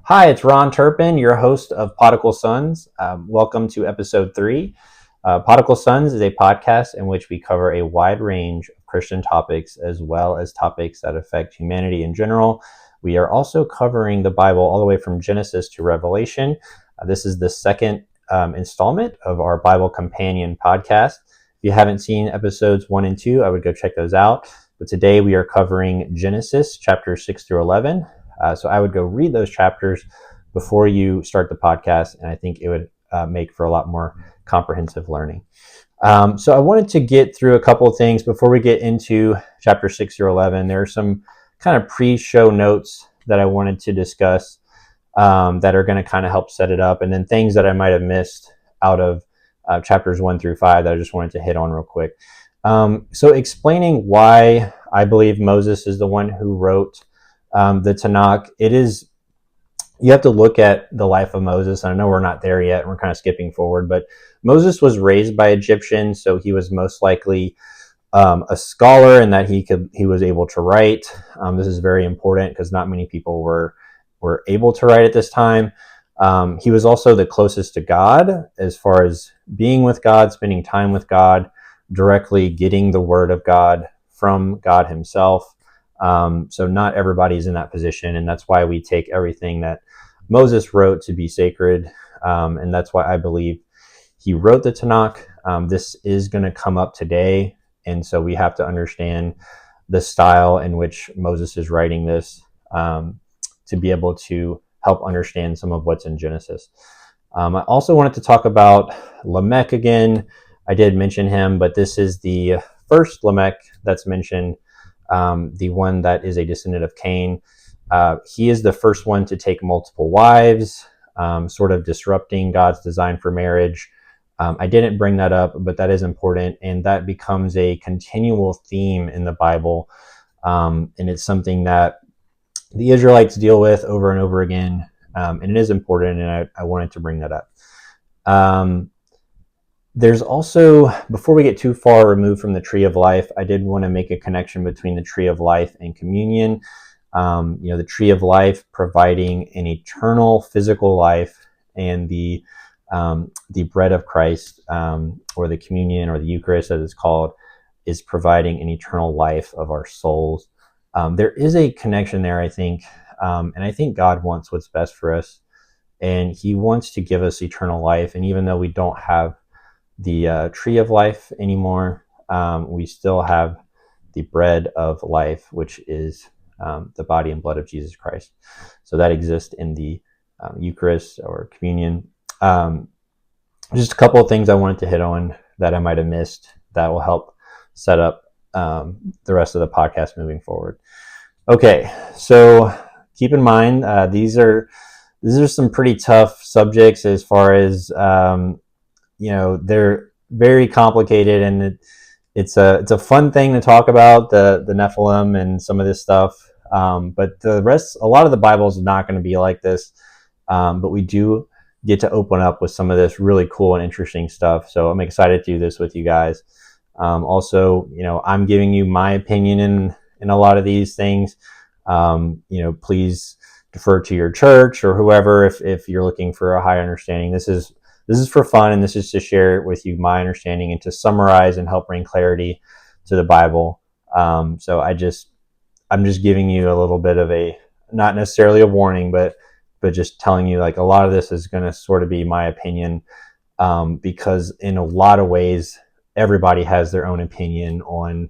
Hi, it's Ron Turpin, your host of PODigal Sons. Welcome to episode 3. PODigal Sons is a podcast in which we cover a wide range of Christian topics as well as topics that affect humanity in general. We are also covering the Bible all the way from Genesis to Revelation. This is the second installment of our Bible Companion podcast. If you haven't seen episodes 1 and 2, I would go check those out. But today we are covering Genesis chapters 6 through 11. So I would go read those chapters before you start the podcast, and I think it would make for a lot more comprehensive learning. So I wanted to get through a couple of things before we get into chapter 6 through 11. There are some kind of pre-show notes that I wanted to discuss that are going to kind of help set it up, and then things that I might have missed out of chapters 1 through 5 that I just wanted to hit on real quick. So explaining why I believe Moses is the one who wrote the Tanakh, you have to look at the life of Moses. I know we're not there yet. We're kind of skipping forward, but Moses was raised by Egyptians, so he was most likely a scholar in that he was able to write. This is very important because not many people were able to write at this time. He was also the closest to God as far as being with God, spending time with God, directly getting the word of God from God himself. So not everybody's in that position, and that's why we take everything that Moses wrote to be sacred, and that's why I believe he wrote the Tanakh. This is going to come up today, and so we have to understand the style in which Moses is writing this to be able to help understand some of what's in Genesis. I also wanted to talk about Lamech again. I did mention him, but this is the first Lamech that's mentioned. The one that is a descendant of Cain. He is the first one to take multiple wives, sort of disrupting God's design for marriage. I didn't bring that up, but that is important, and that becomes a continual theme in the Bible, and it's something that the Israelites deal with over and over again, and it is important, and I wanted to bring that up. There's also, before we get too far removed from the tree of life, I did want to make a connection between the tree of life and communion. The tree of life providing an eternal physical life, and the bread of Christ, or the communion or the Eucharist as it's called, is providing an eternal life of our souls. There is a connection there, I think, and I think God wants what's best for us, and he wants to give us eternal life. And even though we don't have the tree of life anymore, we still have the bread of life, which is the body and blood of Jesus Christ. So that exists in the Eucharist or communion. Just a couple of things I wanted to hit on that I might have missed that will help set up the rest of the podcast moving forward. Okay, so keep in mind these are some pretty tough subjects as far as they're very complicated, and it's a fun thing to talk about, the Nephilim and some of this stuff. But a lot of the Bible is not going to be like this. But we do get to open up with some of this really cool and interesting stuff. So I'm excited to do this with you guys. Also, I'm giving you my opinion in a lot of these things. Please defer to your church or whoever if you're looking for a higher understanding. This is for fun, and this is to share with you my understanding and to summarize and help bring clarity to the Bible. So I'm just giving you a little bit of not necessarily a warning, but just telling you, like, a lot of this is going to sort of be my opinion, because in a lot of ways, everybody has their own opinion on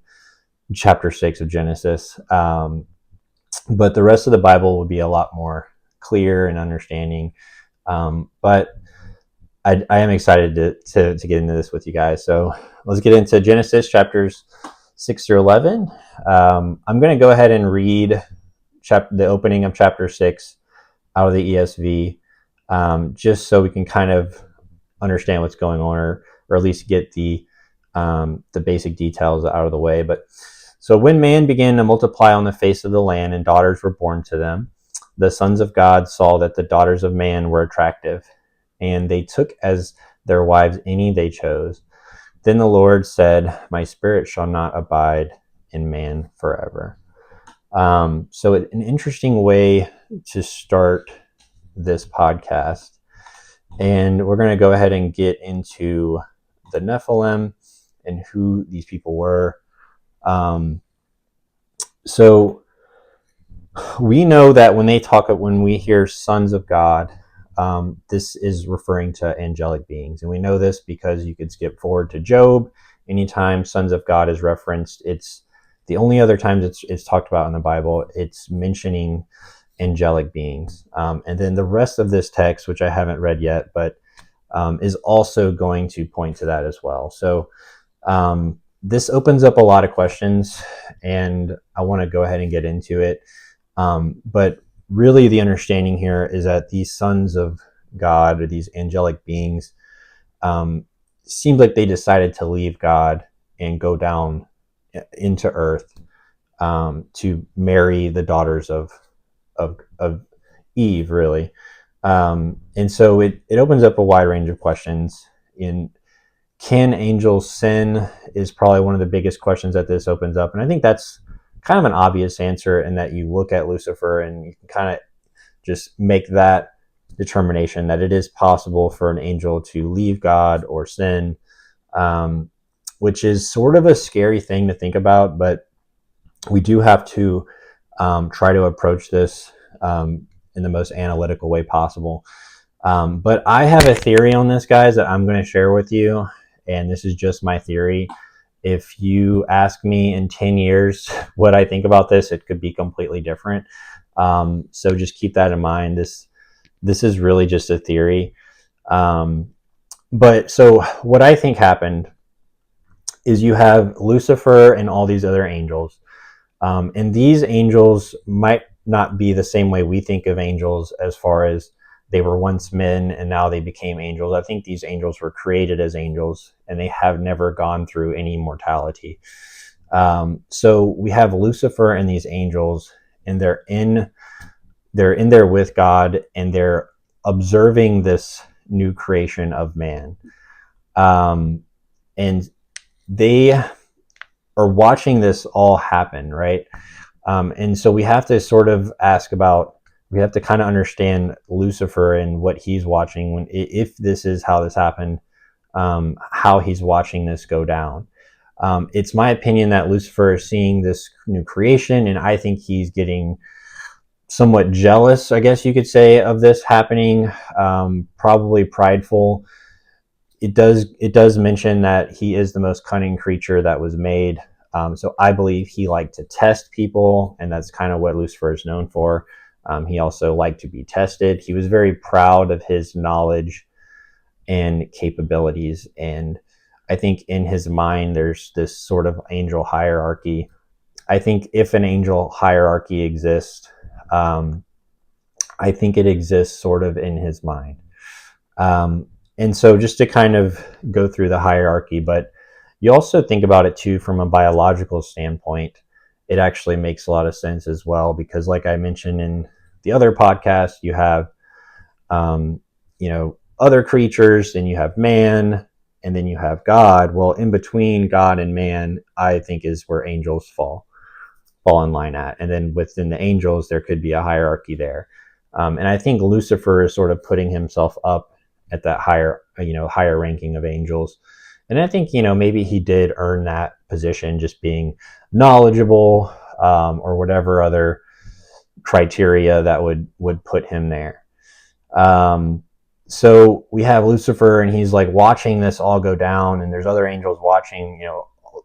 chapter 6 of Genesis. But the rest of the Bible will be a lot more clear and understanding. But I am excited to get into this with you guys. So let's get into Genesis chapters 6 through 11. I'm going to go ahead and read the opening of chapter 6 out of the ESV, just so we can kind of understand what's going on, or at least get the basic details out of the way. But so when man began to multiply on the face of the land, and daughters were born to them, the sons of God saw that the daughters of man were attractive, and they took as their wives any they chose. Then the Lord said, "My spirit shall not abide in man forever." So an interesting way to start this podcast. And we're going to go ahead and get into the Nephilim and who these people were. So we know that when we hear sons of God, this is referring to angelic beings. And we know this because you could skip forward to Job. Anytime sons of God is referenced, it's the only other times it's talked about in the Bible, it's mentioning angelic beings. And then the rest of this text, which I haven't read yet, but is also going to point to that as well. So this opens up a lot of questions, and I want to go ahead and get into it. But really the understanding here is that these sons of God, or these angelic beings, seemed like they decided to leave God and go down into earth to marry the daughters of Eve, really. And so it opens up a wide range of questions. Can angels sin is probably one of the biggest questions that this opens up. And I think that's kind of an obvious answer, in that you look at Lucifer and you can kind of just make that determination that it is possible for an angel to leave God or sin, which is sort of a scary thing to think about, but we do have to try to approach this in the most analytical way possible. But I have a theory on this, guys, that I'm going to share with you, and this is just my theory. If you ask me in 10 years what I think about this, it could be completely different. So just keep that in mind. This is really just a theory. But so what I think happened is you have Lucifer and all these other angels. And these angels might not be the same way we think of angels, as far as they were once men and now they became angels. I think these angels were created as angels, and they have never gone through any mortality. So we have Lucifer and these angels, and they're in there with God, and they're observing this new creation of man. And they are watching this all happen, right? And so we have to sort of we have to kind of understand Lucifer and what he's watching, if this is how this happened, how he's watching this go down. It's my opinion that Lucifer is seeing this new creation, and I think he's getting somewhat jealous, I guess you could say, of this happening, probably prideful. It does mention that he is the most cunning creature that was made. So I believe he liked to test people, and that's kind of what Lucifer is known for. He also liked to be tested. He was very proud of his knowledge and capabilities. And I think in his mind, there's this sort of angel hierarchy. I think if an angel hierarchy exists, I think it exists sort of in his mind. And so just to kind of go through the hierarchy, but you also think about it too from a biological standpoint, it actually makes a lot of sense as well, because like I mentioned in the other podcast, you have, other creatures, and you have man, and then you have God. Well, in between God and man, I think is where angels fall in line at. And then within the angels, there could be a hierarchy there. And I think Lucifer is sort of putting himself up at that higher ranking of angels. And I think, maybe he did earn that position, just being knowledgeable, or whatever other criteria that would put him there. So we have Lucifer, and he's like watching this all go down, and there's other angels watching,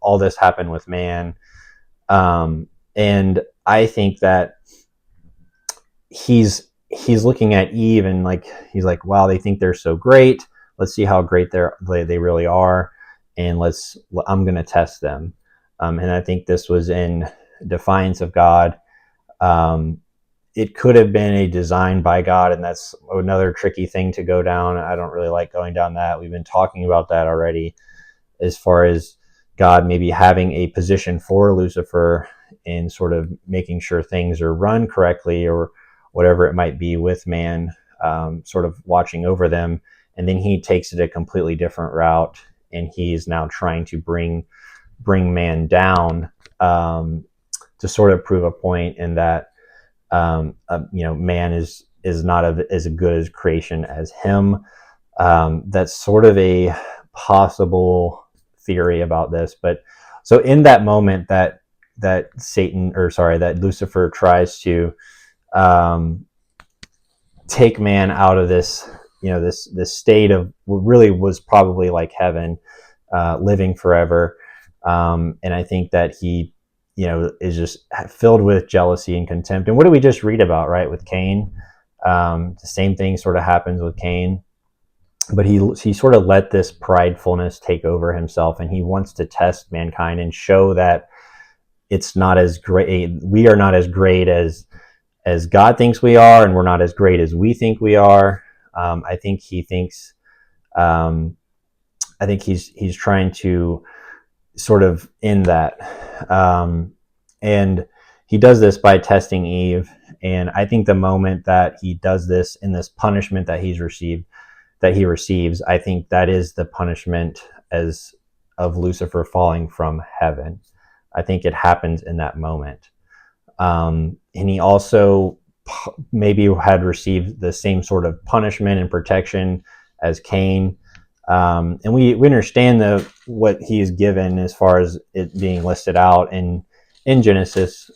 all this happen with man. And I think that he's looking at Eve, and he's like, wow, they think they're so great. Let's see how great they really are, and I'm going to test them. And I think this was in defiance of God. It could have been a design by God, and that's another tricky thing to go down. I don't really like going down that. We've been talking about that already, as far as God maybe having a position for Lucifer and sort of making sure things are run correctly, or whatever it might be with man, sort of watching over them. And then he takes it a completely different route, and he's now trying to bring man down, to sort of prove a point in that, man is is not as good as creation as him. That's sort of a possible theory about this. But so in that moment that that Lucifer tries to take man out of this, this state of what really was probably like heaven, living forever. And I think that he, is just filled with jealousy and contempt. And what do we just read about, right, with Cain? The same thing sort of happens with Cain, but he sort of let this pridefulness take over himself, and he wants to test mankind and show that it's not as great. We are not as great as God thinks we are, and we're not as great as we think we are. I think he thinks. I think he's trying to sort of end that, and he does this by testing Eve. And I think the moment that he does this in this punishment that he receives, I think that is the punishment of Lucifer falling from heaven. I think it happens in that moment. And he also maybe had received the same sort of punishment and protection as Cain. And we understand what he is given as far as it being listed out in Genesis,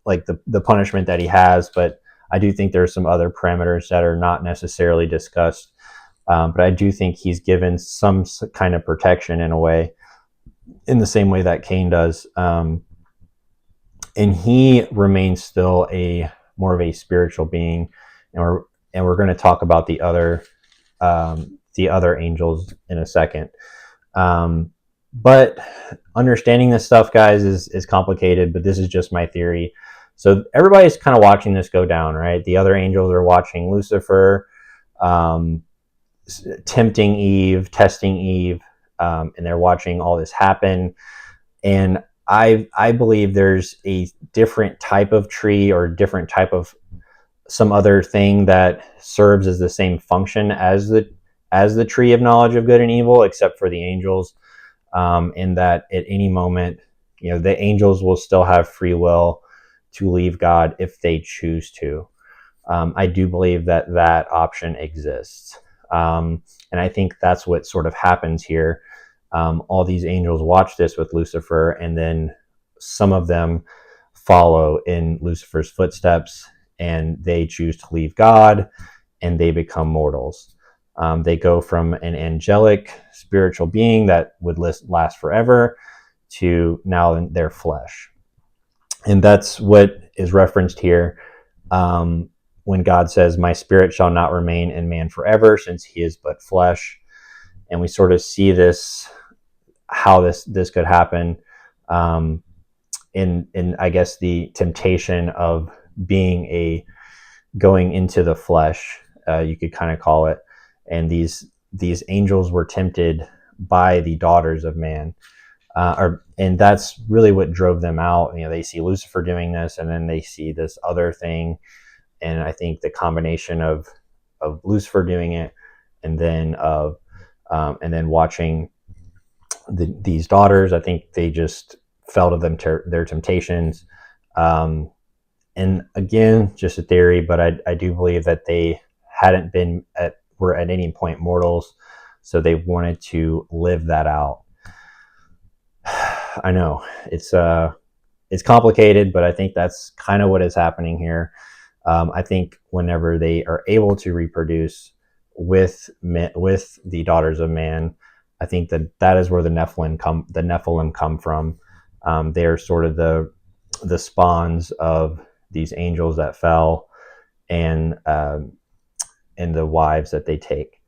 like the punishment that he has. But I do think there are some other parameters that are not necessarily discussed. But I do think he's given some kind of protection in a way, in the same way that Cain does. And he remains still more of a spiritual being. And we're going to talk about the other angels in a second. But understanding this stuff, guys, is complicated, but this is just my theory. So everybody's kind of watching this go down, right? The other angels are watching Lucifer, tempting Eve, testing Eve, and they're watching all this happen. And I believe there's a different type of tree or different type of some other thing that serves as the same function as the tree of knowledge of good and evil, except for the angels, in that at any moment, the angels will still have free will to leave God if they choose to. I do believe that option exists. And I think that's what sort of happens here. All these angels watch this with Lucifer, and then some of them follow in Lucifer's footsteps, and they choose to leave God, and they become mortals. They go from an angelic spiritual being that would last forever to now in their flesh. And that's what is referenced here when God says, "My spirit shall not remain in man forever, since he is but flesh." And we sort of see this, how this could happen in I guess the temptation of going into the flesh, you could kind of call it. And these angels were tempted by the daughters of man, and that's really what drove them out. They see Lucifer doing this, and then they see this other thing, and I think the combination of Lucifer doing it, and then watching these daughters, I think they just fell to their temptations. And again, just a theory, but I do believe that they were at any point mortals, so they wanted to live that out. I know it's complicated, but I think that's kind of what is happening here. I think whenever they are able to reproduce with the daughters of man, I think that is where the Nephilim come from. They are sort of the spawns of these angels that fell, and the wives that they take.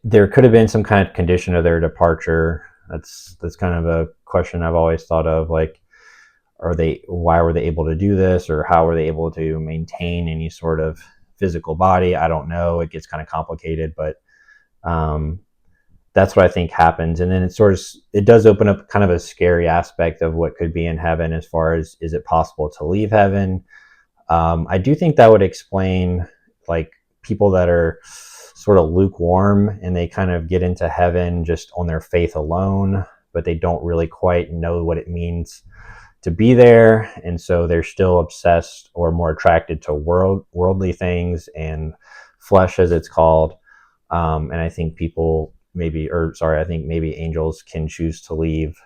There could have been some kind of condition of their departure. That's kind of a question I've always thought of. Like, why were they able to do this, or how were they able to maintain any sort of physical body? I don't know. It gets kind of complicated, but that's what I think happens. And then it does open up kind of a scary aspect of what could be in heaven, as far as, is it possible to leave heaven? I do think that would explain, like, people that are sort of lukewarm and they kind of get into heaven just on their faith alone, but they don't really quite know what it means to be there, and so they're still obsessed or more attracted to worldly things and flesh, as it's called. And I think I think maybe angels can choose to leave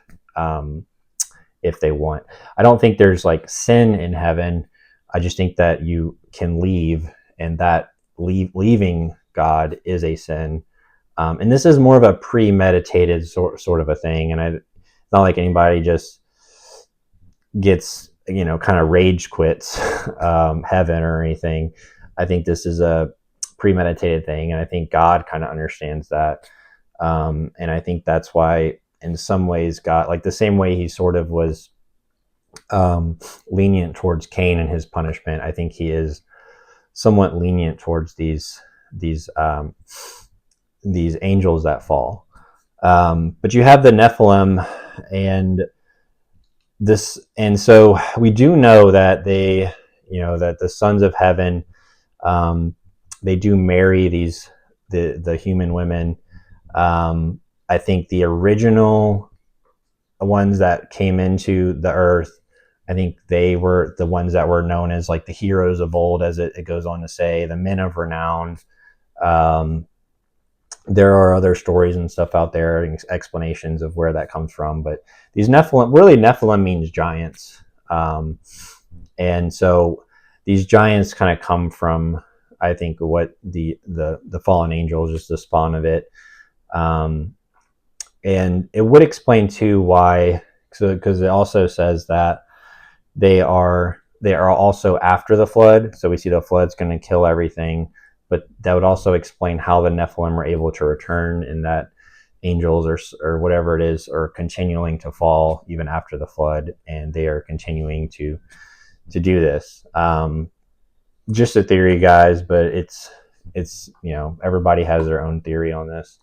if they want. I don't think there's like sin in heaven. I just think that you can leave, and that leaving God is a sin. And this is more of a premeditated sort of a thing. And it's not like anybody just gets, kind of rage quits heaven or anything. I think this is a premeditated thing. And I think God kind of understands that. And I think that's why, in some ways, God, like the same way he sort of was lenient towards Cain and his punishment, I think he is somewhat lenient towards these angels that fall. But you have the Nephilim, and so we do know that that the sons of heaven, they do marry the human women. I think the original ones that came into the earth, I think they were the ones that were known as like the heroes of old, as it goes on to say, the men of renown. There are other stories and stuff out there and explanations of where that comes from, but these Nephilim means giants. And so these giants kind of come from, I think, what the fallen angels, just the spawn of it. And it would explain too why, because it also says that they are also after the flood. So we see the flood's going to kill everything, but that would also explain how the Nephilim were able to return, and that angels or whatever it is are continuing to fall even after the flood, and they are continuing to do this. Just a theory, guys, but it's everybody has their own theory on this.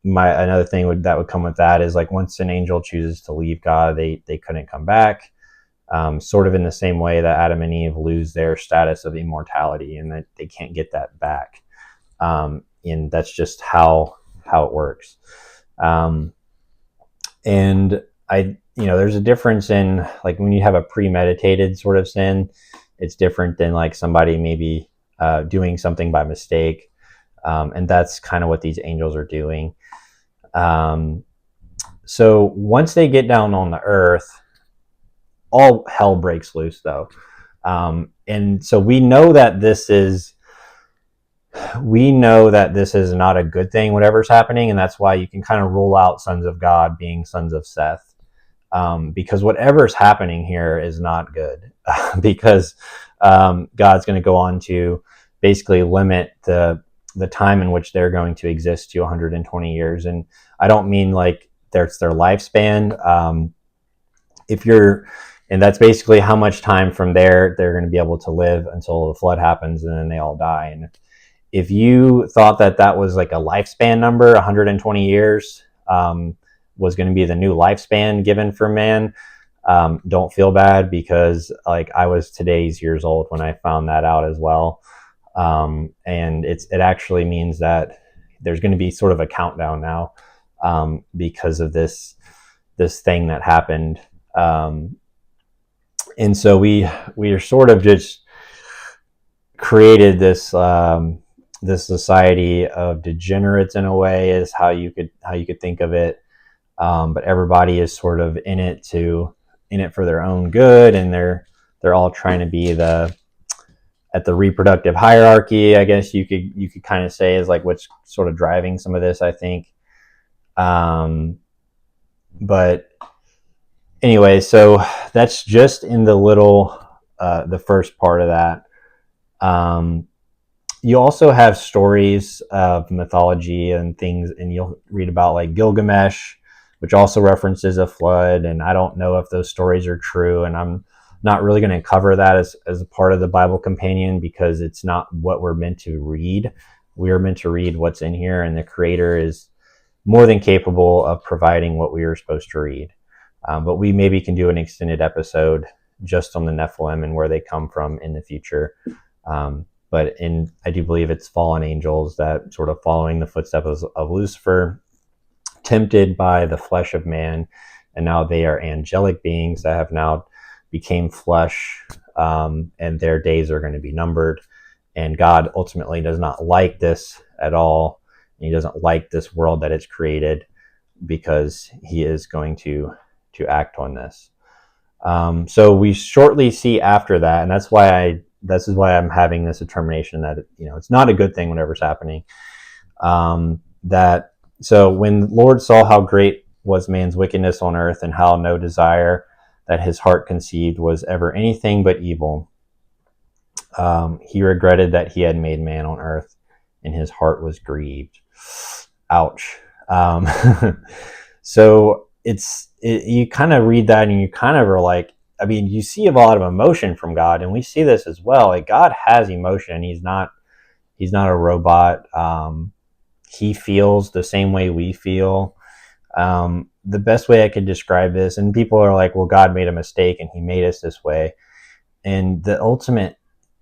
Another thing that would come with that is, like, once an angel chooses to leave God, they couldn't come back. Sort of in the same way that Adam and Eve lose their status of immortality, and that they can't get that back. And that's just how it works. And there's a difference in, like, when you have a premeditated sort of sin, it's different than like somebody maybe doing something by mistake. And that's kind of what these angels are doing. So once they get down on the earth, all hell breaks loose, though. And so we know that this is not a good thing, whatever's happening. And that's why you can kind of rule out sons of God being sons of Seth. Because whatever's happening here is not good. Because God's going to go on to basically limit the time in which they're going to exist to 120 years. And I don't mean like their lifespan. And that's basically how much time from there they're going to be able to live until the flood happens, and then they all die. And if you thought that was like a lifespan number, 120 years was going to be the new lifespan given for man, don't feel bad, because like I was today's years old when I found that out as well. And it actually means that there's going to be sort of a countdown now because of this thing that happened. And so we are sort of just created this society of degenerates, in a way, is how you could think of it. But everybody is sort of in it for their own good, and they're all trying to be at the reproductive hierarchy, I guess you could kind of say, is like what's sort of driving some of this, I think. But anyway, so that's just in the first part of that. You also have stories of mythology and things, and you'll read about like Gilgamesh, which also references a flood. And I don't know if those stories are true, and I'm not really going to cover that as a part of the Bible Companion, because it's not what we're meant to read. We are meant to read what's in here, and the Creator is more than capable of providing what we are supposed to read. But we maybe can do an extended episode just on the Nephilim and where they come from in the future. But I do believe it's fallen angels that, sort of following the footsteps of Lucifer, tempted by the flesh of man, and now they are angelic beings that have now became flesh, and their days are going to be numbered. And God ultimately does not like this at all. He doesn't like this world that it's created, because he is going to act on this. So we shortly see after that, and this is why I'm having this determination that it's not a good thing whatever's happening. So when Lord saw how great was man's wickedness on earth, and how no desire that his heart conceived was ever anything but evil, he regretted that he had made man on earth, and his heart was grieved. Ouch. So you kind of read that and you kind of are like, you see a lot of emotion from God, and we see this as well. Like, God has emotion. He's not a robot. He feels the same way we feel. The best way I could describe this, and people are like, well, God made a mistake and he made us this way. And the ultimate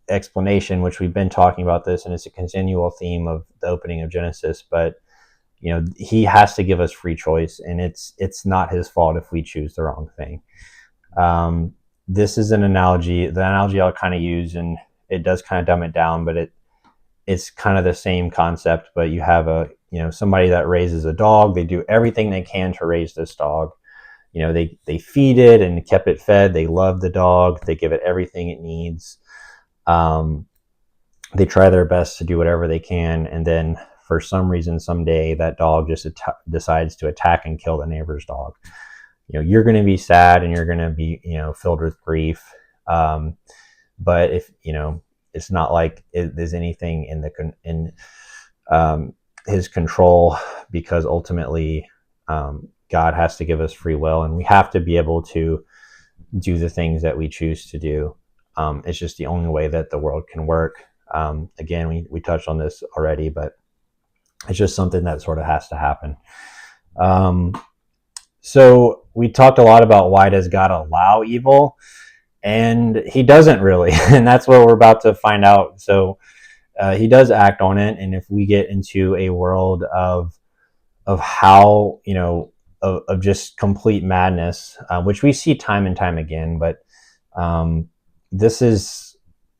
explanation, which we've been talking about this, and it's a continual theme of the opening of Genesis, but he has to give us free choice, and it's not his fault if we choose the wrong thing. This is the analogy I'll kind of use, and it does kind of dumb it down, but it's kind of the same concept. But you have somebody that raises a dog. They do everything they can to raise this dog. They feed it and kept it fed. They love the dog. They give it everything it needs. They try their best to do whatever they can, and then for some reason, someday that dog just decides to attack and kill the neighbor's dog. You're going to be sad, and you're going to be filled with grief. But if it's not like there's anything in his control, because ultimately God has to give us free will, and we have to be able to do the things that we choose to do. It's just the only way that the world can work. Again, we touched on this already, but it's just something that sort of has to happen. So we talked a lot about, why does God allow evil? And he doesn't really. And that's what we're about to find out. So he does act on it. And if we get into a world of how, of just complete madness, which we see time and time again, but this is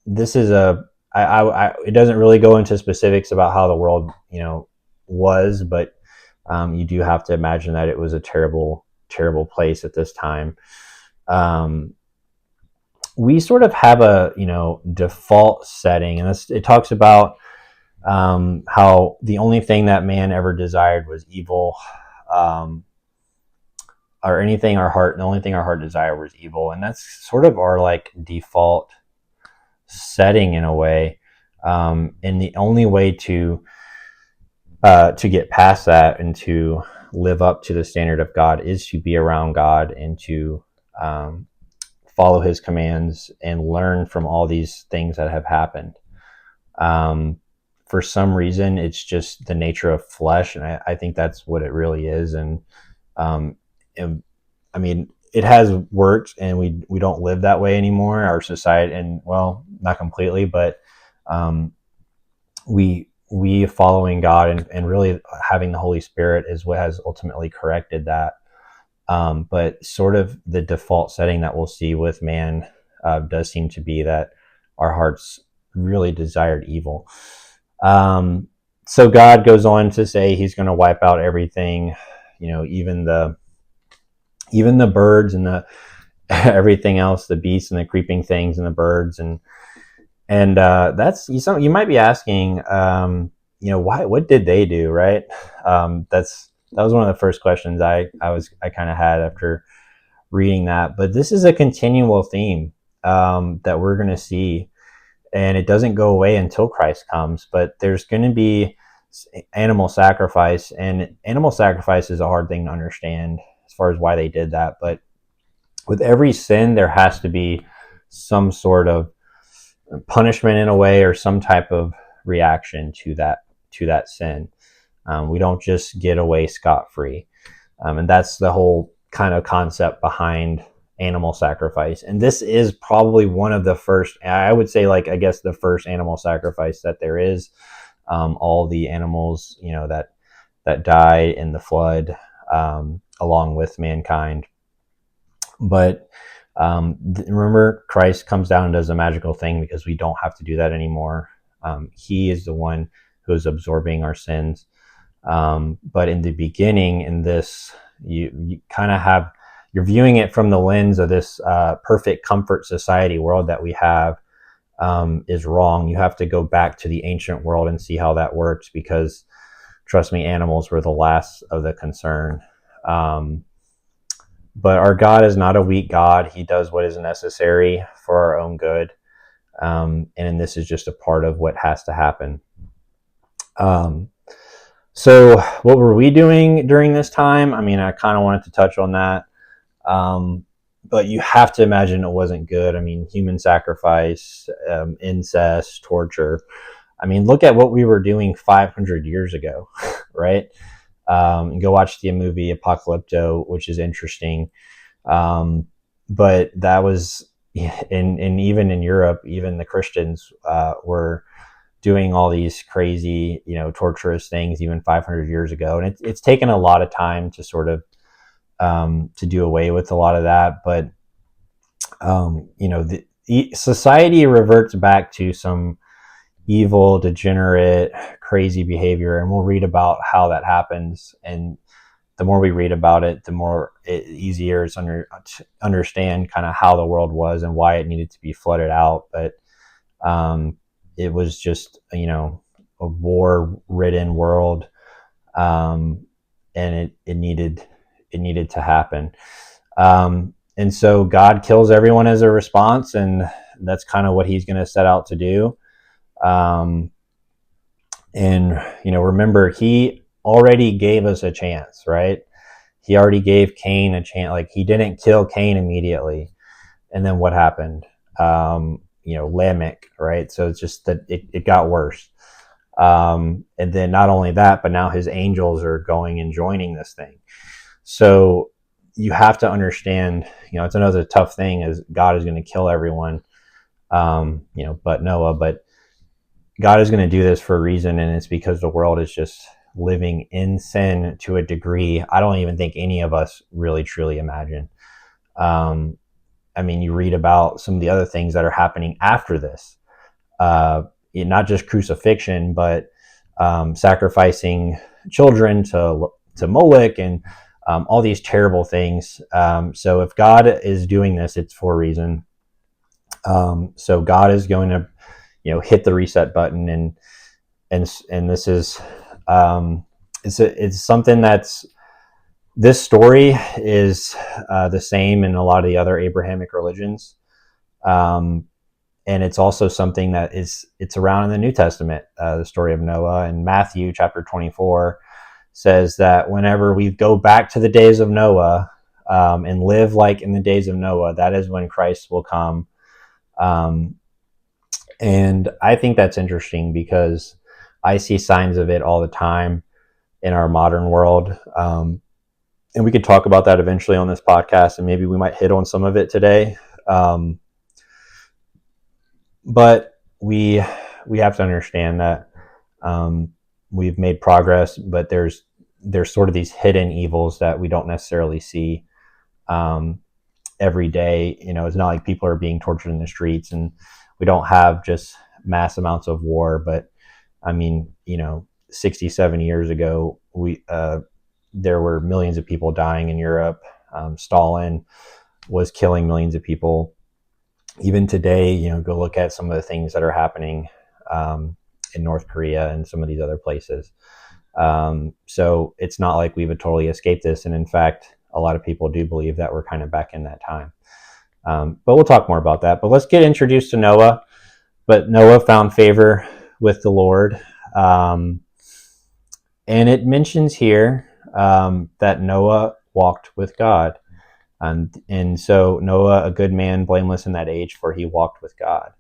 it doesn't really go into specifics about how the world, was, but you do have to imagine that it was a terrible, terrible place at this time. We sort of have a, default setting, and it talks about how the only thing that man ever desired was evil, or anything the only thing our heart desired was evil. And that's sort of our like default setting in a way. And the only way to get past that and to live up to the standard of God is to be around God, and to follow his commands and learn from all these things that have happened. For some reason, it's just the nature of flesh, and I think that's what it really is. And it has worked, and we don't live that way anymore, our society, and well, not completely, but we following God and really having the Holy Spirit is what has ultimately corrected that. But sort of the default setting that we'll see with man does seem to be that our hearts really desired evil. So God goes on to say he's going to wipe out everything, even the birds and the everything else, the beasts and the creeping things and the birds, and that's, you might be asking, why? What did they do, right? That was one of the first questions I kind of had after reading that. But this is a continual theme that we're going to see, and it doesn't go away until Christ comes. But there's going to be animal sacrifice, and animal sacrifice is a hard thing to understand as far as why they did that. But with every sin, there has to be some sort of punishment in a way, or some type of reaction to that sin. We don't just get away scot-free. And that's the whole kind of concept behind animal sacrifice. And this is probably one of the first, I would say, like, I guess the first animal sacrifice that there is. All the animals, that died in the flood, along with mankind. But remember, Christ comes down and does a magical thing because we don't have to do that anymore. He is the one who is absorbing our sins. But in the beginning, in this, you kind of have, you're viewing it from the lens of this perfect comfort society world that we have is wrong. You have to go back to the ancient world and see how that works, because trust me, animals were the last of the concern. But our God is not a weak God. He does what is necessary for our own good. And this is just a part of what has to happen. So what were we doing during this time? I mean, I kind of wanted to touch on that. But you have to imagine it wasn't good. I mean, human sacrifice, incest, torture. I mean, look at what we were doing 500 years ago, right? Go watch the movie Apocalypto, which is interesting. But that was, and even in Europe, even the Christians were doing all these crazy, torturous things even 500 years ago. And it's taken a lot of time to sort of to do away with a lot of that. But, society reverts back to some evil, degenerate, crazy behavior. And we'll read about how that happens. And the more we read about it, the more easier it's to understand kind of how the world was and why it needed to be flooded out. But it was just, a war-ridden world, and it needed to happen. And so God kills everyone as a response, and that's kind of what he's going to set out to do. Remember, he already gave us a chance, right? He already gave Cain a chance. Like, he didn't kill Cain immediately. And then what happened? Lamech, right? So it's just that it got worse. And then not only that, but now his angels are going and joining this thing. So you have to understand, it's another tough thing, is God is going to kill everyone, but Noah. But God is going to do this for a reason, and it's because the world is just living in sin to a degree I don't even think any of us really truly imagine. You read about some of the other things that are happening after this, not just crucifixion, but sacrificing children to Moloch and all these terrible things. So if God is doing this, it's for a reason. So God is going to, hit the reset button, and this is it's something that's, this story is the same in a lot of the other Abrahamic religions. And it's also something that it's around in the New Testament, the story of Noah. And Matthew chapter 24 says that whenever we go back to the days of Noah and live like in the days of Noah, that is when Christ will come. And I think that's interesting because I see signs of it all the time in our modern world. And we could talk about that eventually on this podcast, and maybe we might hit on some of it today. But we have to understand that we've made progress, but there's sort of these hidden evils that we don't necessarily see every day. It's not like people are being tortured in the streets, and we don't have just mass amounts of war. But 67 years ago, there were millions of people dying in Europe. Stalin was killing millions of people. Even today, go look at some of the things that are happening in North Korea and some of these other places. So it's not like we've totally escaped this. And in fact, a lot of people do believe that we're kind of back in that time. But we'll talk more about that. But let's get introduced to Noah. But Noah found favor with the Lord. And it mentions here that Noah walked with God. And so Noah, a good man, blameless in that age, for he walked with God.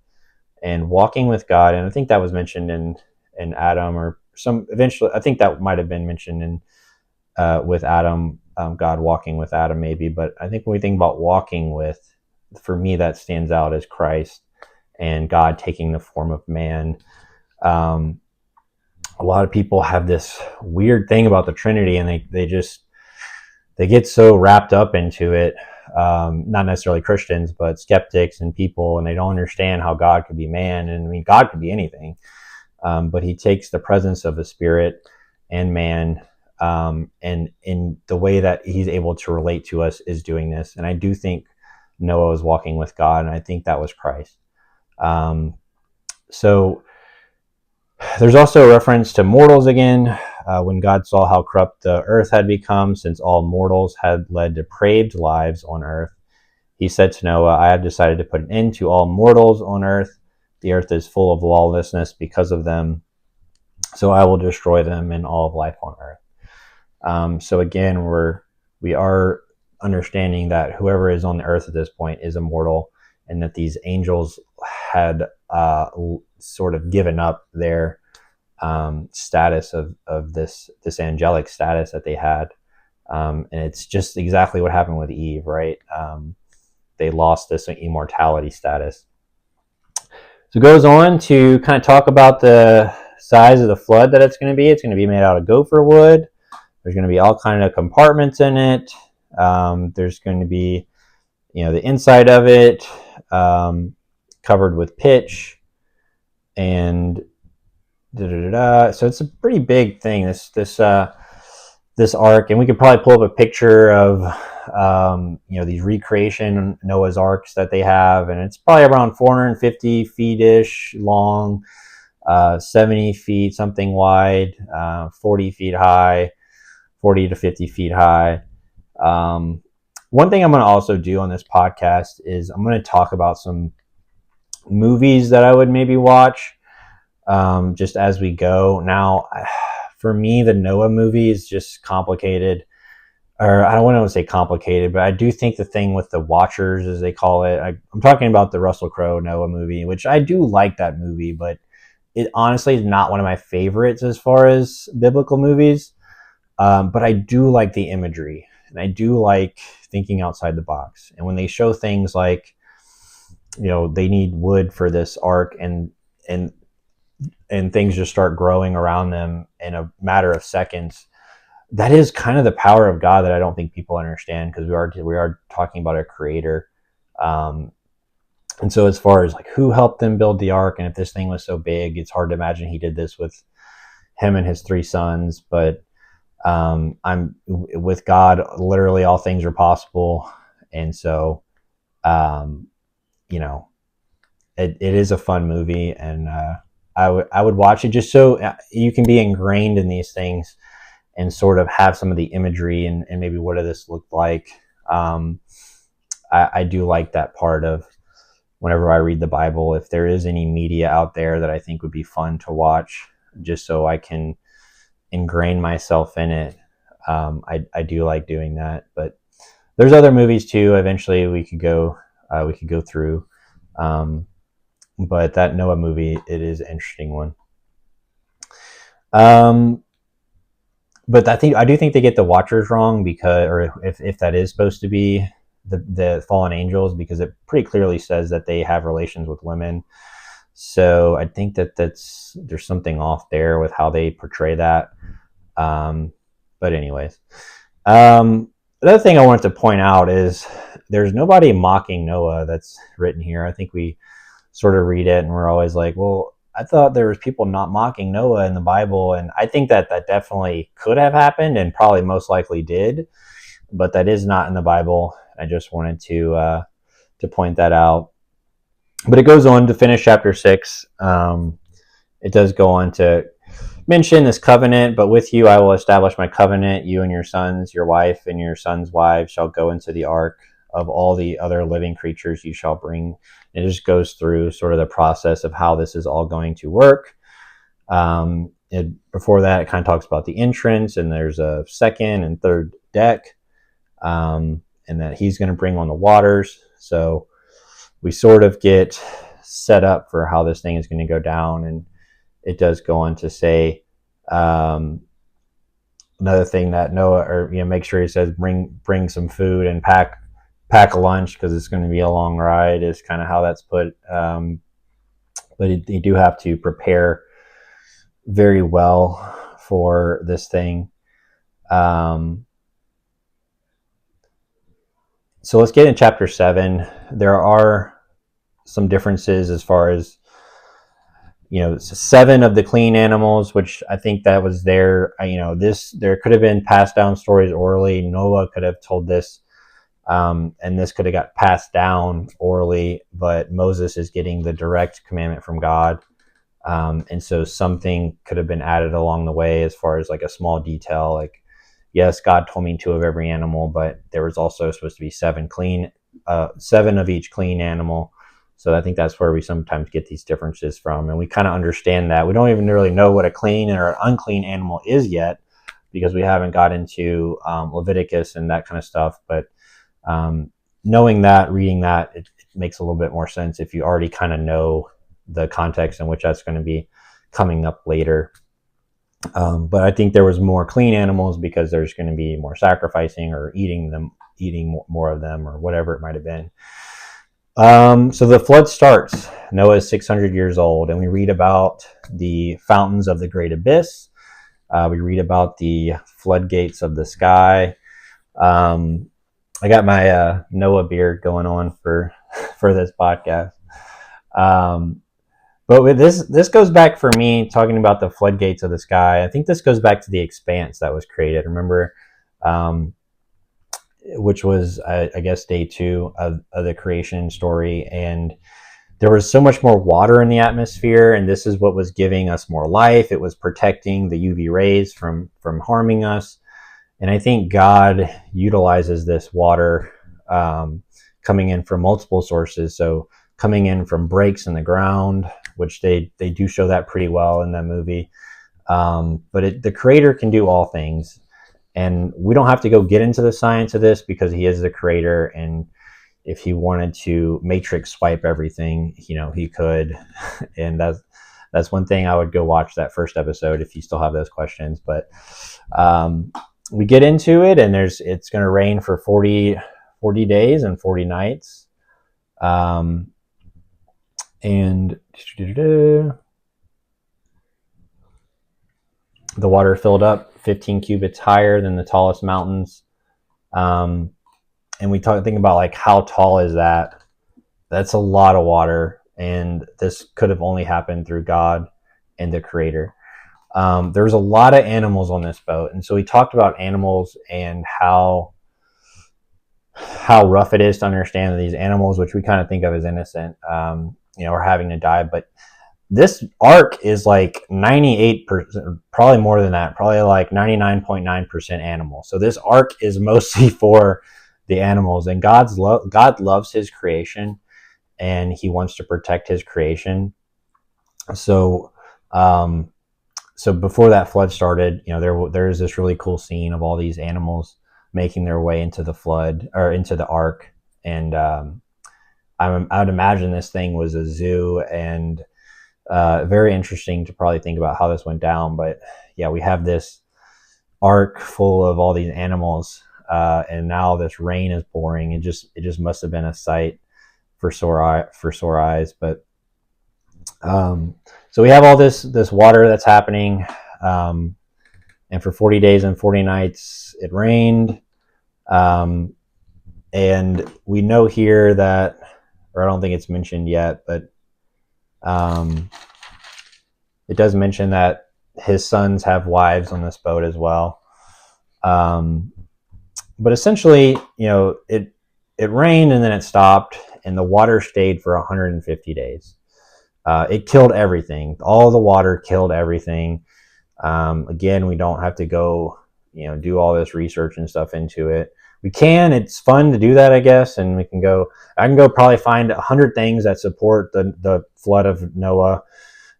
And walking with God, and I think that was mentioned in Adam, or some eventually, I think that might have been mentioned in with Adam, God walking with Adam maybe. But I think when we think about walking with, for me, that stands out as Christ and God taking the form of man. A lot of people have this weird thing about the Trinity, and they get so wrapped up into it. not necessarily Christians, but skeptics and people, and they don't understand how God could be man. And I mean, God could be anything, but he takes the presence of the spirit and man, and in the way that he's able to relate to us is doing this. And I do think Noah was walking with God, and I think that was Christ. So there's also a reference to mortals again. When God saw how corrupt the earth had become, since all mortals had led depraved lives on earth, he said to Noah, I have decided to put an end to all mortals on earth. The earth is full of lawlessness because of them, so I will destroy them and all of life on earth. So again, we are understanding that whoever is on the earth at this point is immortal, and that these angels had sort of given up their status of this angelic status that they had, and it's just exactly what happened with Eve, right? They lost this immortality status. So it goes on to kind of talk about the size of the flood that it's going to be. It's going to be made out of gopher wood. There's going to be all kind of compartments in it. There's going to be, the inside of it covered with pitch, and so it's a pretty big thing. This ark, and we could probably pull up a picture of these recreation Noah's arks that they have, and it's probably around 450 feet ish long, 70 feet something wide, 40 feet high, 40 to 50 feet high. One thing I'm going to also do on this podcast is I'm going to talk about some movies that I would maybe watch just as we go. Now, for me, the Noah movie is just complicated. Or I don't want to say complicated, but I do think the thing with the Watchers, as they call it, I'm talking about the Russell Crowe Noah movie, which I do like that movie, but it honestly is not one of my favorites as far as biblical movies. But I do like the imagery, and I do like thinking outside the box. And when they show things like, they need wood for this ark, and things just start growing around them in a matter of seconds, that is kind of the power of God that I don't think people understand, because we are talking about a creator. And so as far as like who helped them build the ark, and if this thing was so big, it's hard to imagine he did this with him and his 3 sons. But I'm with God, literally all things are possible. And so, it is a fun movie, and I would watch it just so you can be ingrained in these things and sort of have some of the imagery and maybe what does this look like. I do like that part of whenever I read the Bible. If there is any media out there that I think would be fun to watch, just so I can ingrain myself in it, I do like doing that. But there's other movies too. Eventually we could go through. But that Noah movie, it is an interesting one. But I do think they get the Watchers wrong, or if that is supposed to be the fallen angels, because it pretty clearly says that they have relations with women. So I think there's something off there with how they portray that. But anyways, another thing I wanted to point out is there's nobody mocking Noah that's written here. I think we sort of read it and we're always like, well, I thought there was people not mocking Noah in the Bible, and I think that definitely could have happened and probably most likely did, but that is not in the Bible. I just wanted to point that out. But it goes on to finish chapter 6. It does go on to mention this covenant, but with you I will establish my covenant. You and your sons, your wife and your sons' wives shall go into the ark. Of all the other living creatures you shall bring. It just goes through sort of the process of how this is all going to work. Before that, it kind of talks about the entrance, and there's a second and third deck, and that he's going to bring on the waters. So we sort of get set up for how this thing is going to go down. And it does go on to say, another thing that Noah, or make sure he says bring some food and pack a lunch, because it's going to be a long ride, is kind of how that's put. But you do have to prepare very well for this thing. So let's get in chapter 7. There are some differences as far as, 7 of the clean animals, which I think that was there. There could have been passed down stories orally. Noah could have told this, and this could have got passed down orally, but Moses is getting the direct commandment from God. And so something could have been added along the way as far as like a small detail, like, yes, God told me 2 of every animal, but there was also supposed to be 7 of each clean animal. So I think that's where we sometimes get these differences from. And we kind of understand that. We don't even really know what a clean or an unclean animal is yet, because we haven't got into Leviticus and that kind of stuff. But knowing that, reading that, it makes a little bit more sense if you already kind of know the context in which that's going to be coming up later. But I think there was more clean animals because there's going to be more sacrificing or eating more of them, or whatever it might have been. So the flood starts. Noah is 600 years old, and we read about the fountains of the great abyss. We read about the floodgates of the sky. I got my Noah beard going on for this podcast. But with this goes back for me, talking about the floodgates of the sky. I think this goes back to the expanse that was created. Remember, which was, I guess, day 2 of the creation story. And there was so much more water in the atmosphere, and this is what was giving us more life. It was protecting the UV rays from harming us. And I think God utilizes this water coming in from multiple sources. So coming in from breaks in the ground, which they do show that pretty well in that movie. But the Creator can do all things. And we don't have to go get into the science of this, because he is the Creator. And if he wanted to matrix swipe everything, he could. And that's one thing. I would go watch that first episode if you still have those questions. But we get into it, and it's going to rain for 40 days and 40 nights. And the water filled up 15 cubits higher than the tallest mountains. And we think about, like, how tall is that? That's a lot of water. And this could have only happened through God and the Creator. There's a lot of animals on this boat. And so we talked about animals and how rough it is to understand that these animals, which we kind of think of as innocent, are having to die. But this ark is like 98%, probably more than that, probably like 99.9% animal. So this ark is mostly for the animals. And God loves his creation, and he wants to protect his creation. So before that flood started, there is this really cool scene of all these animals making their way into the flood, or into the ark. And I would imagine this thing was a zoo, and very interesting to probably think about how this went down. But yeah, we have this ark full of all these animals, and now this rain is pouring. It just must have been a sight for sore eyes. But so we have all this water that's happening, and for 40 days and 40 nights it rained. And we know here that, or I don't think it's mentioned yet, but it does mention that his sons have wives on this boat as well. But essentially, it rained and then it stopped, and the water stayed for 150 days. It killed everything. All the water killed everything. Again, we don't have to go, do all this research and stuff into it. We can. It's fun to do that, I guess, and I can go probably find 100 things that support the flood of Noah,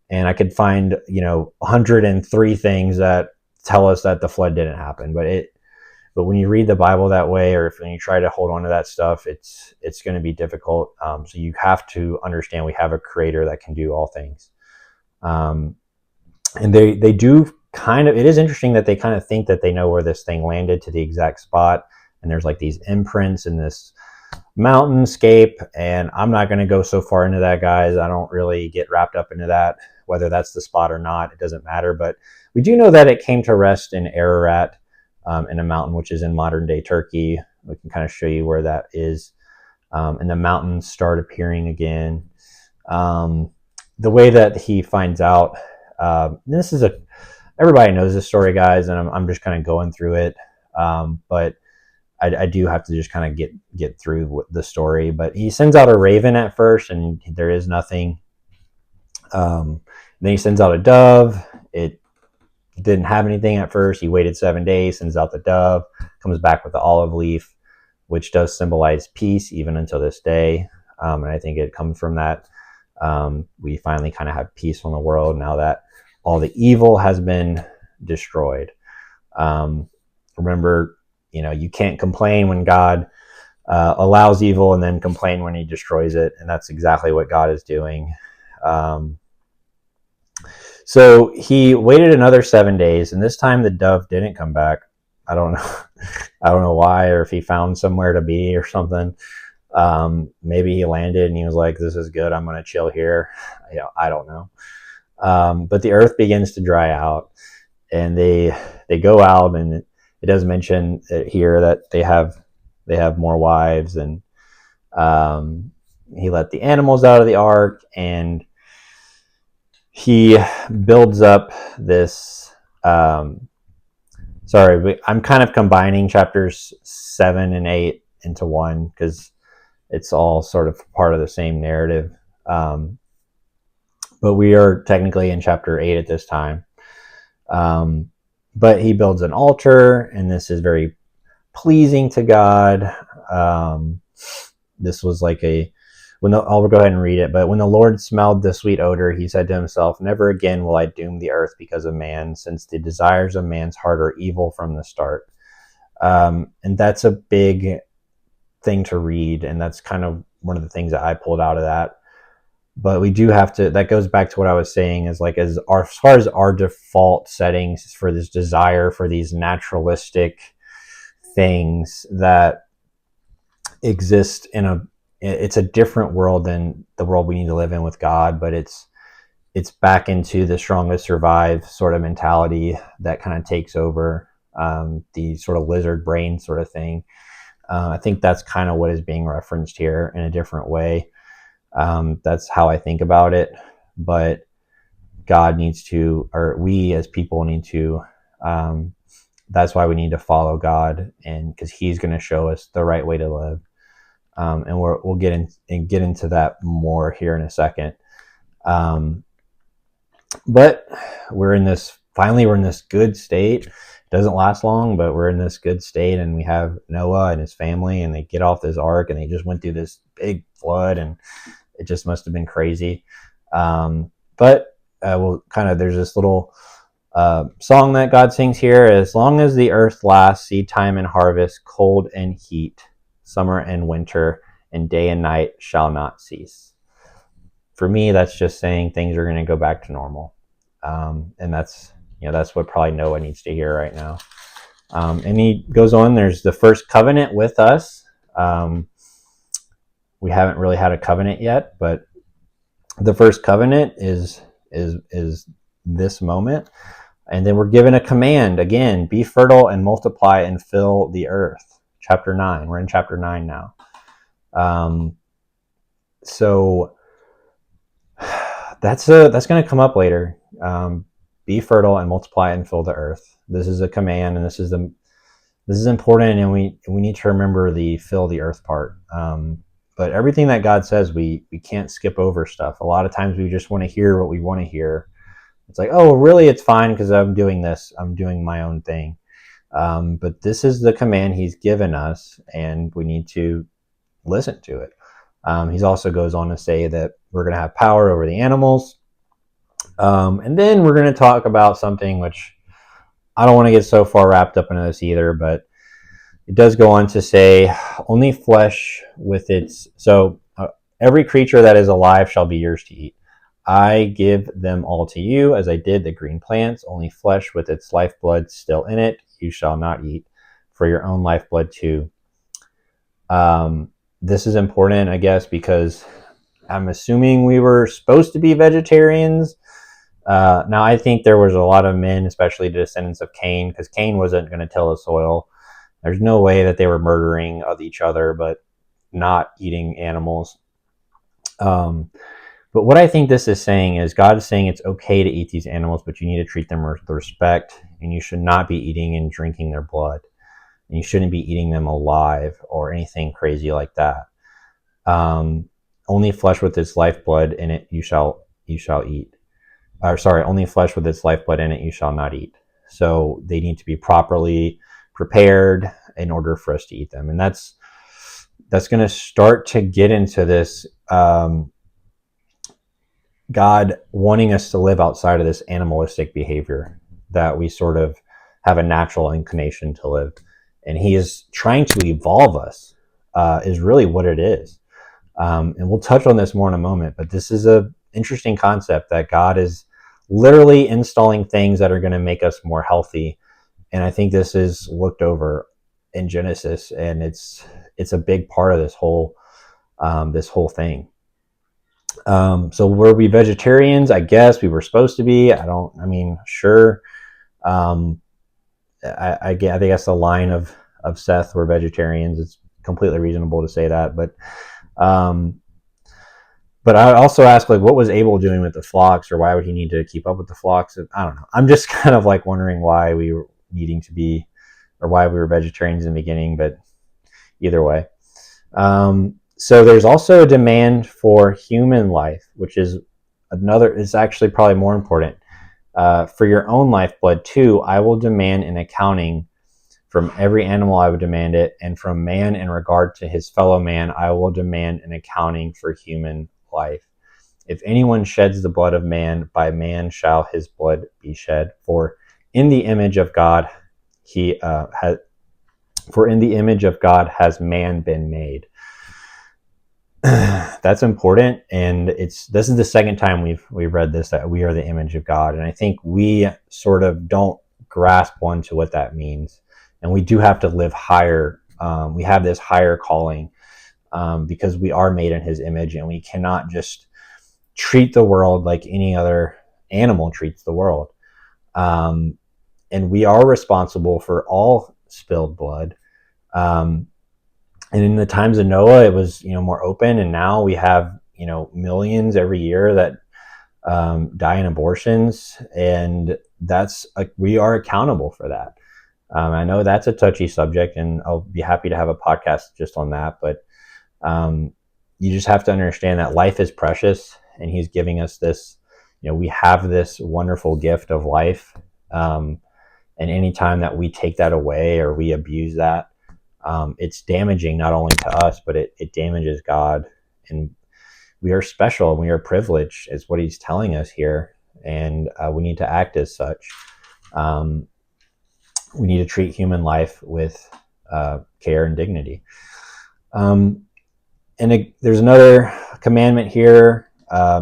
and I could find 103 things that tell us that the flood didn't happen. But when you read the Bible that way, or when you try to hold on to that stuff, it's going to be difficult. So you have to understand we have a Creator that can do all things. And they do kind of, it is interesting that they kind of think that they know where this thing landed to the exact spot. And there's like these imprints in this mountainscape. And I'm not going to go so far into that, guys. I don't really get wrapped up into that, whether that's the spot or not. It doesn't matter. But we do know that it came to rest in Ararat, in a mountain which is in modern day Turkey, We can kind of show you where that is. And the mountains start appearing again. The way that he finds out, this is everybody knows this story, guys, and I'm just kind of going through it. But I do have to just kind of get through the story. But he sends out a raven at first, and there is nothing. Then he sends out a dove. It didn't have anything at first. He waited 7 days, sends out the dove, comes back with the olive leaf, which does symbolize peace even until this day. And I think it comes from that. We finally kind of have peace in the world now that all the evil has been destroyed. Remember, you can't complain when God allows evil and then complain when he destroys it. And that's exactly what God is doing. So he waited another 7 days, and this time the dove didn't come back. I don't know. I don't know why, or if he found somewhere to be or something. Maybe he landed and he was like, this is good, I'm going to chill here. I don't know. But the earth begins to dry out, and they go out, and it does mention here that they have more wives, and he let the animals out of the ark, and he builds up this. Sorry, I'm kind of combining chapters 7 and 8 into one because it's all sort of part of the same narrative. But we are technically in chapter 8 at this time. But he builds an altar, and this is very pleasing to God. This was like I'll go ahead and read it. But when the Lord smelled the sweet odor, he said to himself, never again will I doom the earth because of man, since the desires of man's heart are evil from the start. And that's a big thing to read. And that's kind of one of the things that I pulled out of that. But we do have to, that goes back to what I was saying, is like, as far as our default settings for this desire for these naturalistic things that exist it's a different world than the world we need to live in with God, but it's back into the strongest survive sort of mentality that kind of takes over, the sort of lizard brain sort of thing. I think that's kind of what is being referenced here in a different way. That's how I think about it, but God needs to, or we as people need to, that's why we need to follow God, and because he's going to show us the right way to live. And we'll get into that more here in a second. But we're in this good state. It doesn't last long, but we're in this good state, and we have Noah and his family, and they get off this ark, and they just went through this big flood, and it just must have been crazy. But there's this little song that God sings here: as long as the earth lasts, seed time and harvest, cold and heat, summer and winter, and day and night shall not cease. For me, that's just saying things are going to go back to normal. And that's what probably Noah needs to hear right now. And he goes on, there's the first covenant with us. We haven't really had a covenant yet, but the first covenant is this moment. And then we're given a command again: be fertile and multiply and fill the earth. Chapter 9. We're in chapter 9 now. So that's going to come up later. Be fertile and multiply and fill the earth. This is a command, and this is important, and we need to remember the fill the earth part. But everything that God says, we can't skip over stuff. A lot of times we just want to hear what we want to hear. It's like, oh, really? It's fine because I'm doing this. I'm doing my own thing. But this is the command he's given us, and we need to listen to it. He also goes on to say that we're going to have power over the animals. And then we're going to talk about something which I don't want to get so far wrapped up into this either, but it does go on to say only flesh with its... So every creature that is alive shall be yours to eat. I give them all to you as I did the green plants, only flesh with its lifeblood still in it you shall not eat, for your own lifeblood too. This is important, I guess, because I'm assuming we were supposed to be vegetarians. Now, I think there was a lot of men, especially the descendants of Cain, because Cain wasn't going to till the soil. There's no way that they were murdering of each other, but not eating animals. But what I think this is saying is God is saying it's okay to eat these animals, but you need to treat them with respect, and you should not be eating and drinking their blood. And you shouldn't be eating them alive or anything crazy like that. Only flesh with its lifeblood in it you shall eat. Only flesh with its lifeblood in it you shall not eat. So they need to be properly prepared in order for us to eat them. And that's going to start to get into this God wanting us to live outside of this animalistic behavior that we sort of have a natural inclination to live. And he is trying to evolve us, is really what it is. And we'll touch on this more in a moment, but this is an interesting concept that God is literally installing things that are going to make us more healthy. And I think this is looked over in Genesis, and it's a big part of this whole thing. So were we vegetarians? I guess we were supposed to be. Sure. I guess the line of Seth were vegetarians. It's completely reasonable to say that, but I also ask, like, what was Abel doing with the flocks, or why would he need to keep up with the flocks? I don't know. I'm just kind of like wondering why we were needing to be, or why we were vegetarians in the beginning, but either way. So there's also a demand for human life, which is actually probably more important. For your own lifeblood too, I will demand an accounting. From every animal I would demand it, and from man in regard to his fellow man, I will demand an accounting for human life. If anyone sheds the blood of man, by man shall his blood be shed. For in the image of God has man been made. That's important, and this is the second time we've read this, that we are the image of God, and I think we sort of don't grasp onto what that means, and we do have to live higher. We have this higher calling because we are made in His image, and we cannot just treat the world like any other animal treats the world, and we are responsible for all spilled blood. And in the times of Noah, it was, more open. And now we have, millions every year that die in abortions. And we are accountable for that. I know that's a touchy subject, and I'll be happy to have a podcast just on that. But you just have to understand that life is precious, and He's giving us this, we have this wonderful gift of life. And anytime that we take that away or we abuse that, it's damaging not only to us, but it damages God. And we are special and we are privileged, is what He's telling us here. And we need to act as such. We need to treat human life with care and dignity. There's another commandment here,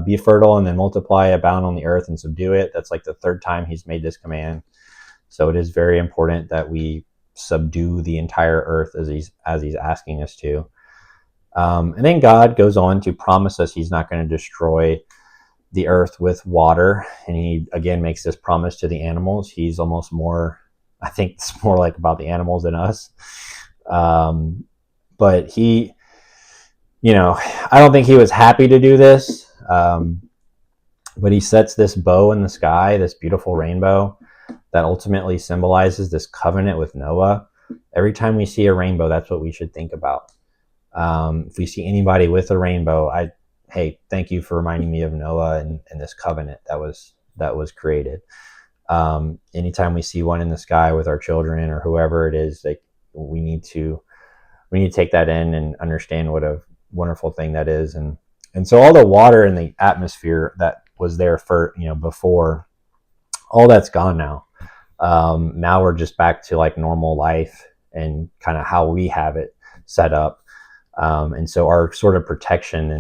be fertile and then multiply, abound on the earth and subdue it. That's like the third time He's made this command. So it is very important that we subdue the entire earth as he's asking us to. And then God goes on to promise us He's not going to destroy the earth with water. And He again makes this promise to the animals. He's almost more, I think it's more like about the animals than us. But He, I don't think He was happy to do this. But He sets this bow in the sky, this beautiful rainbow, that ultimately symbolizes this covenant with Noah. Every time we see a rainbow, that's what we should think about. If we see anybody with a rainbow, hey, thank you for reminding me of Noah and this covenant that was created. Anytime we see one in the sky with our children or whoever it is, like, we need to take that in and understand what a wonderful thing that is. And so all the water in the atmosphere that was there for, before, all that's gone now. Now we're just back to like normal life and kind of how we have it set up. And so our sort of protection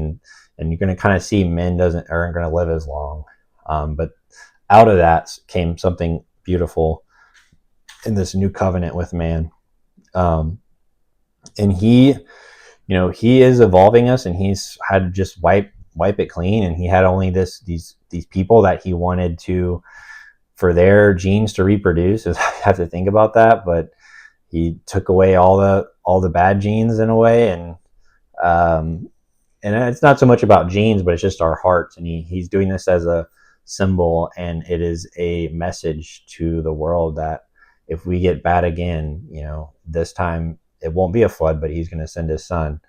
and you're going to kind of see men aren't going to live as long. But out of that came something beautiful in this new covenant with man. And He is evolving us, and He's had to just wipe it clean. And He had only these people that He wanted to, for their genes to reproduce. I have to think about that, but he took away all the bad genes in a way, and it's not so much about genes, but it's just our hearts, and he's doing this as a symbol, and it is a message to the world that if we get bad again, this time it won't be a flood, but he's going to send his son.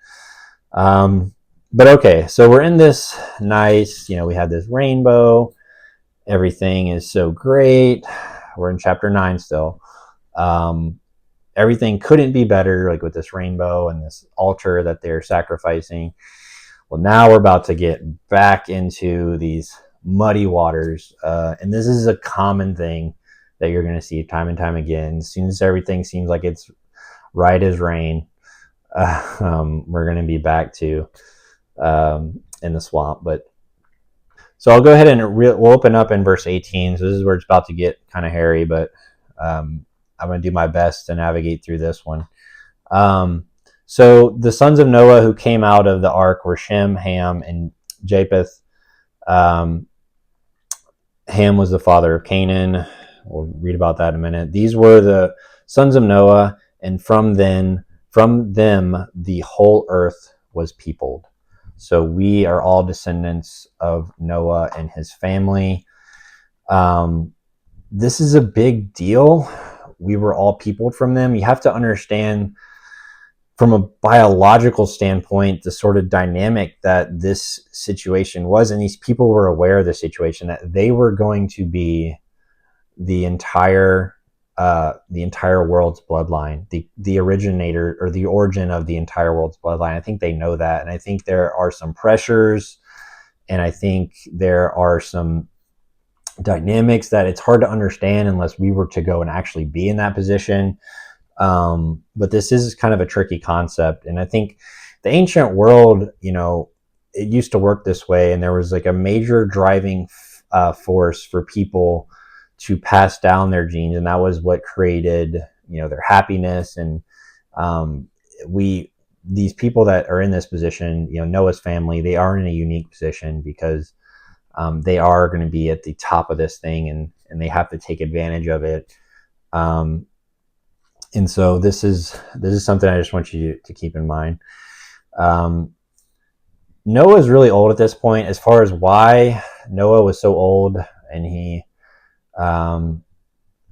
But okay, so we're in this nice, we have this rainbow, everything is so great. We're in chapter 9 still. Everything couldn't be better, like with this rainbow and this altar that they're sacrificing. Well, now we're about to get back into these muddy waters, and this is a common thing that you're going to see time and time again. As soon as everything seems like it's right as rain, we're going to be back to in the swamp. But so I'll go ahead and we'll open up in verse 18. So this is where it's about to get kind of hairy, but I'm going to do my best to navigate through this one. So the sons of Noah who came out of the ark were Shem, Ham, and Japheth. Ham was the father of Canaan. We'll read about that in a minute. These were the sons of Noah, and from them the whole earth was peopled. So we are all descendants of Noah and his family. This is a big deal. We were all peopled from them. You have to understand from a biological standpoint the sort of dynamic that this situation was, and these people were aware of the situation, that they were going to be the entire world's bloodline, the originator or the origin of the entire world's bloodline. I think they know that, and I think there are some pressures, and I think there are some dynamics that it's hard to understand unless we were to go and actually be in that position. But this is kind of a tricky concept, and I think the ancient world, it used to work this way, and there was like a major driving force for people to pass down their genes, and that was what created their happiness. And these people that are in this position, Noah's family, they are in a unique position because they are going to be at the top of this thing, and they have to take advantage of it. And so this is something I just want you to keep in mind. Noah is really old at this point. As far as why Noah was so old, and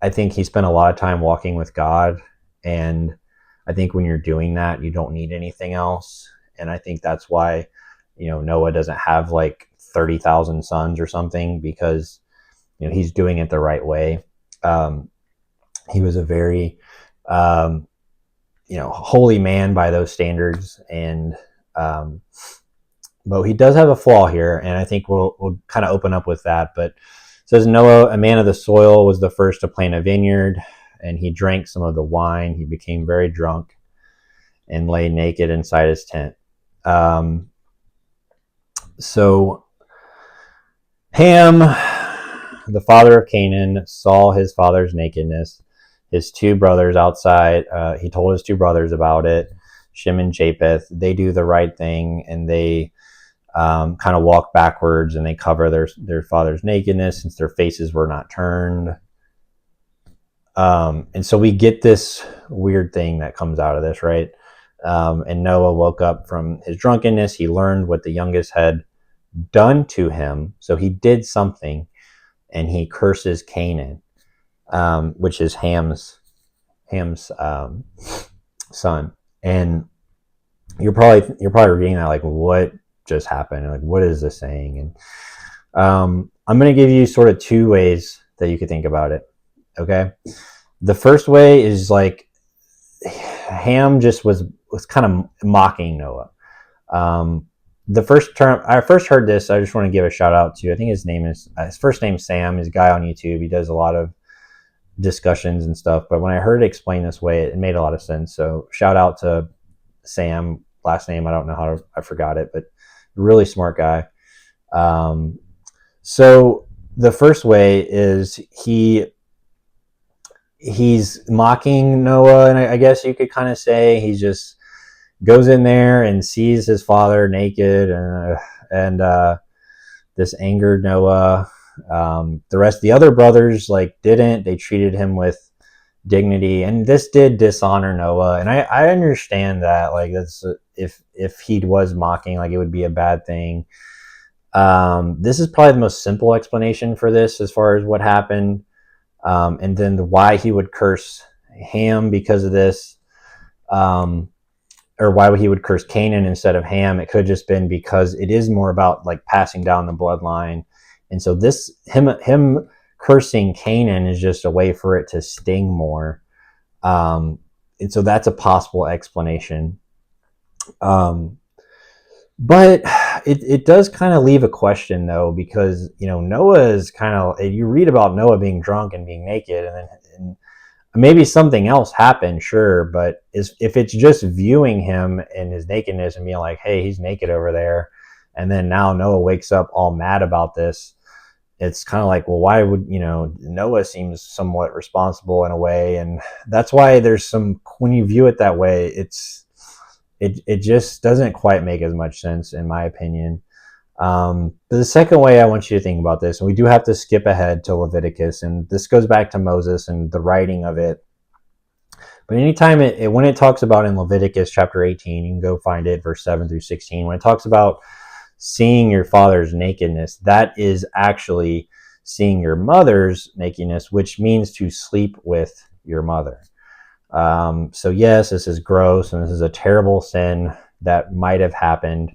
I think he spent a lot of time walking with God, and I think when you're doing that, you don't need anything else. And I think that's why, Noah doesn't have like 30,000 sons or something, because, he's doing it the right way. He was a very, holy man by those standards. And, but he does have a flaw here, and I think we'll kind of open up with that. But it says, Noah, a man of the soil, was the first to plant a vineyard, and he drank some of the wine. He became very drunk and lay naked inside his tent. So Ham, the father of Canaan, saw his father's nakedness. His two brothers outside, he told his two brothers about it, Shem and Japheth. They do the right thing, and they kind of walk backwards, and they cover their father's nakedness since their faces were not turned. And so we get this weird thing that comes out of this, right? And Noah woke up from his drunkenness. He learned what the youngest had done to him. So he did something, and he curses Canaan, which is Ham's son. And you're probably reading that like, what just happened? Like, what is this saying? And I'm going to give you sort of two ways that you could think about it. Okay. The first way is like Ham just was kind of mocking Noah. The first term I first heard this, I just want to give a shout out to, I think his first name's Sam. He's a guy on YouTube. He does a lot of discussions and stuff. But when I heard it explained this way, it made a lot of sense. So shout out to Sam. Last name, I don't know I forgot it, but really smart guy. So the first way is he's mocking Noah, and I guess you could kind of say he just goes in there and sees his father naked, and this angered The other brothers didn't. They treated him with dignity, and this did dishonor Noah. And I understand that, like, that's if he was mocking, like, it would be a bad thing. This is probably the most simple explanation for this as far as what happened, and then why he would curse Ham because of this, or why he would curse Canaan instead of Ham. It could have just been because it is more about like passing down the bloodline, and so this him cursing Canaan is just a way for it to sting more, and so that's a possible explanation. But it does kind of leave a question, though, because Noah is kind of, you read about Noah being drunk and being naked, and maybe something else happened, sure, but if it's just viewing him in his nakedness and being like, hey, he's naked over there, and then now Noah wakes up all mad about this, it's kind of like, well, why would, Noah seems somewhat responsible in a way, and that's why there's some, when you view it that way, it just doesn't quite make as much sense, in my opinion. But the second way I want you to think about this, and we do have to skip ahead to Leviticus, and this goes back to Moses and the writing of it. But anytime when it talks about in Leviticus chapter 18, you can go find it, verse 7 through 16, when it talks about seeing your father's nakedness, that is actually seeing your mother's nakedness, which means to sleep with your mother. So yes, this is gross, and this is a terrible sin that might have happened.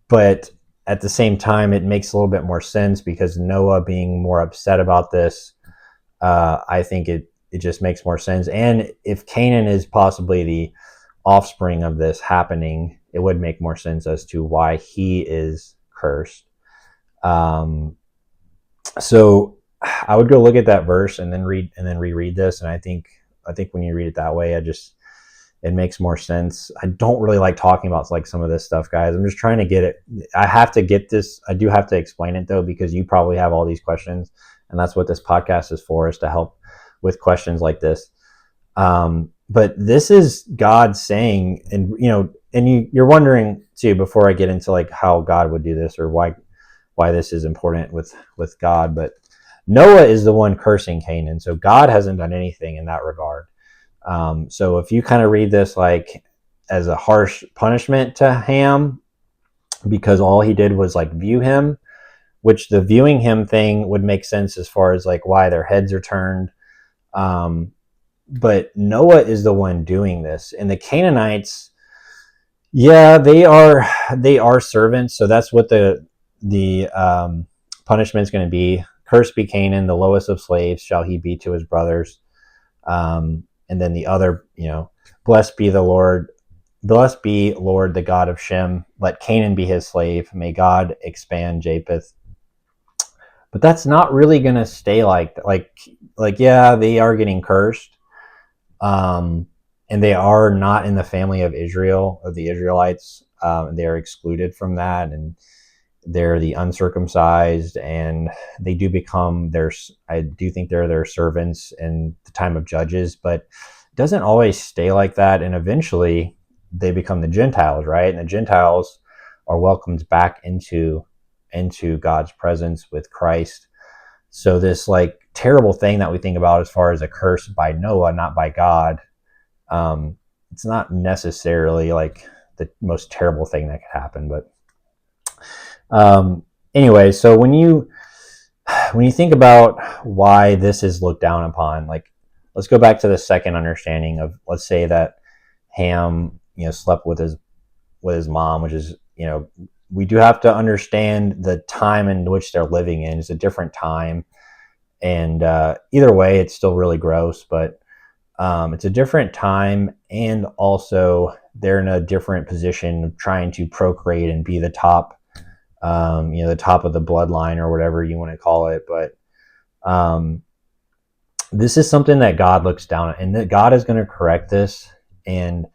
But at the same time, it makes a little bit more sense because Noah being more upset about this, I think it just makes more sense. And if Canaan is possibly the offspring of this happening, it would make more sense as to why he is cursed. So I would go look at that verse and then reread this. And I think when you read it that way, it makes more sense. I don't really like talking about like some of this stuff, guys. I'm just trying to get it. I have to get this. I do have to explain it though, because you probably have all these questions, and that's what this podcast is for, is to help with questions like this. But this is God saying, and you're wondering too, before I get into like how God would do this or why this is important with God, but Noah is the one cursing Canaan, so God hasn't done anything in that regard. So if you kind of read this like as a harsh punishment to Ham, because all he did was like view him, which the viewing him thing would make sense as far as like why their heads are turned. But Noah is the one doing this, and the Canaanites, yeah, they are servants. So that's what the punishment is going to be. Cursed be Canaan, the lowest of slaves shall he be to his brothers. And then the other, blessed be Lord, the God of Shem. Let Canaan be his slave. May God expand Japheth. But that's not really going to stay like that. Like, yeah, they are getting cursed. And they are not in the family of Israel, of the Israelites. They are excluded from that. And they're the uncircumcised, and they do become I do think they're their servants in the time of Judges, but it doesn't always stay like that. And eventually they become the Gentiles, right? And the Gentiles are welcomed back into God's presence with Christ. So this like terrible thing that we think about as far as a curse by Noah, not by God, it's not necessarily like the most terrible thing that could happen, but anyway, so when you think about why this is looked down upon, like, let's go back to the second understanding of, let's say that Ham, slept with his mom, which is, we do have to understand the time in which they're living in. It's a different time, and either way, it's still really gross, but it's a different time, and also they're in a different position trying to procreate and be the top, the top of the bloodline or whatever you want to call it. But this is something that God looks down at, and that God is going to correct this. And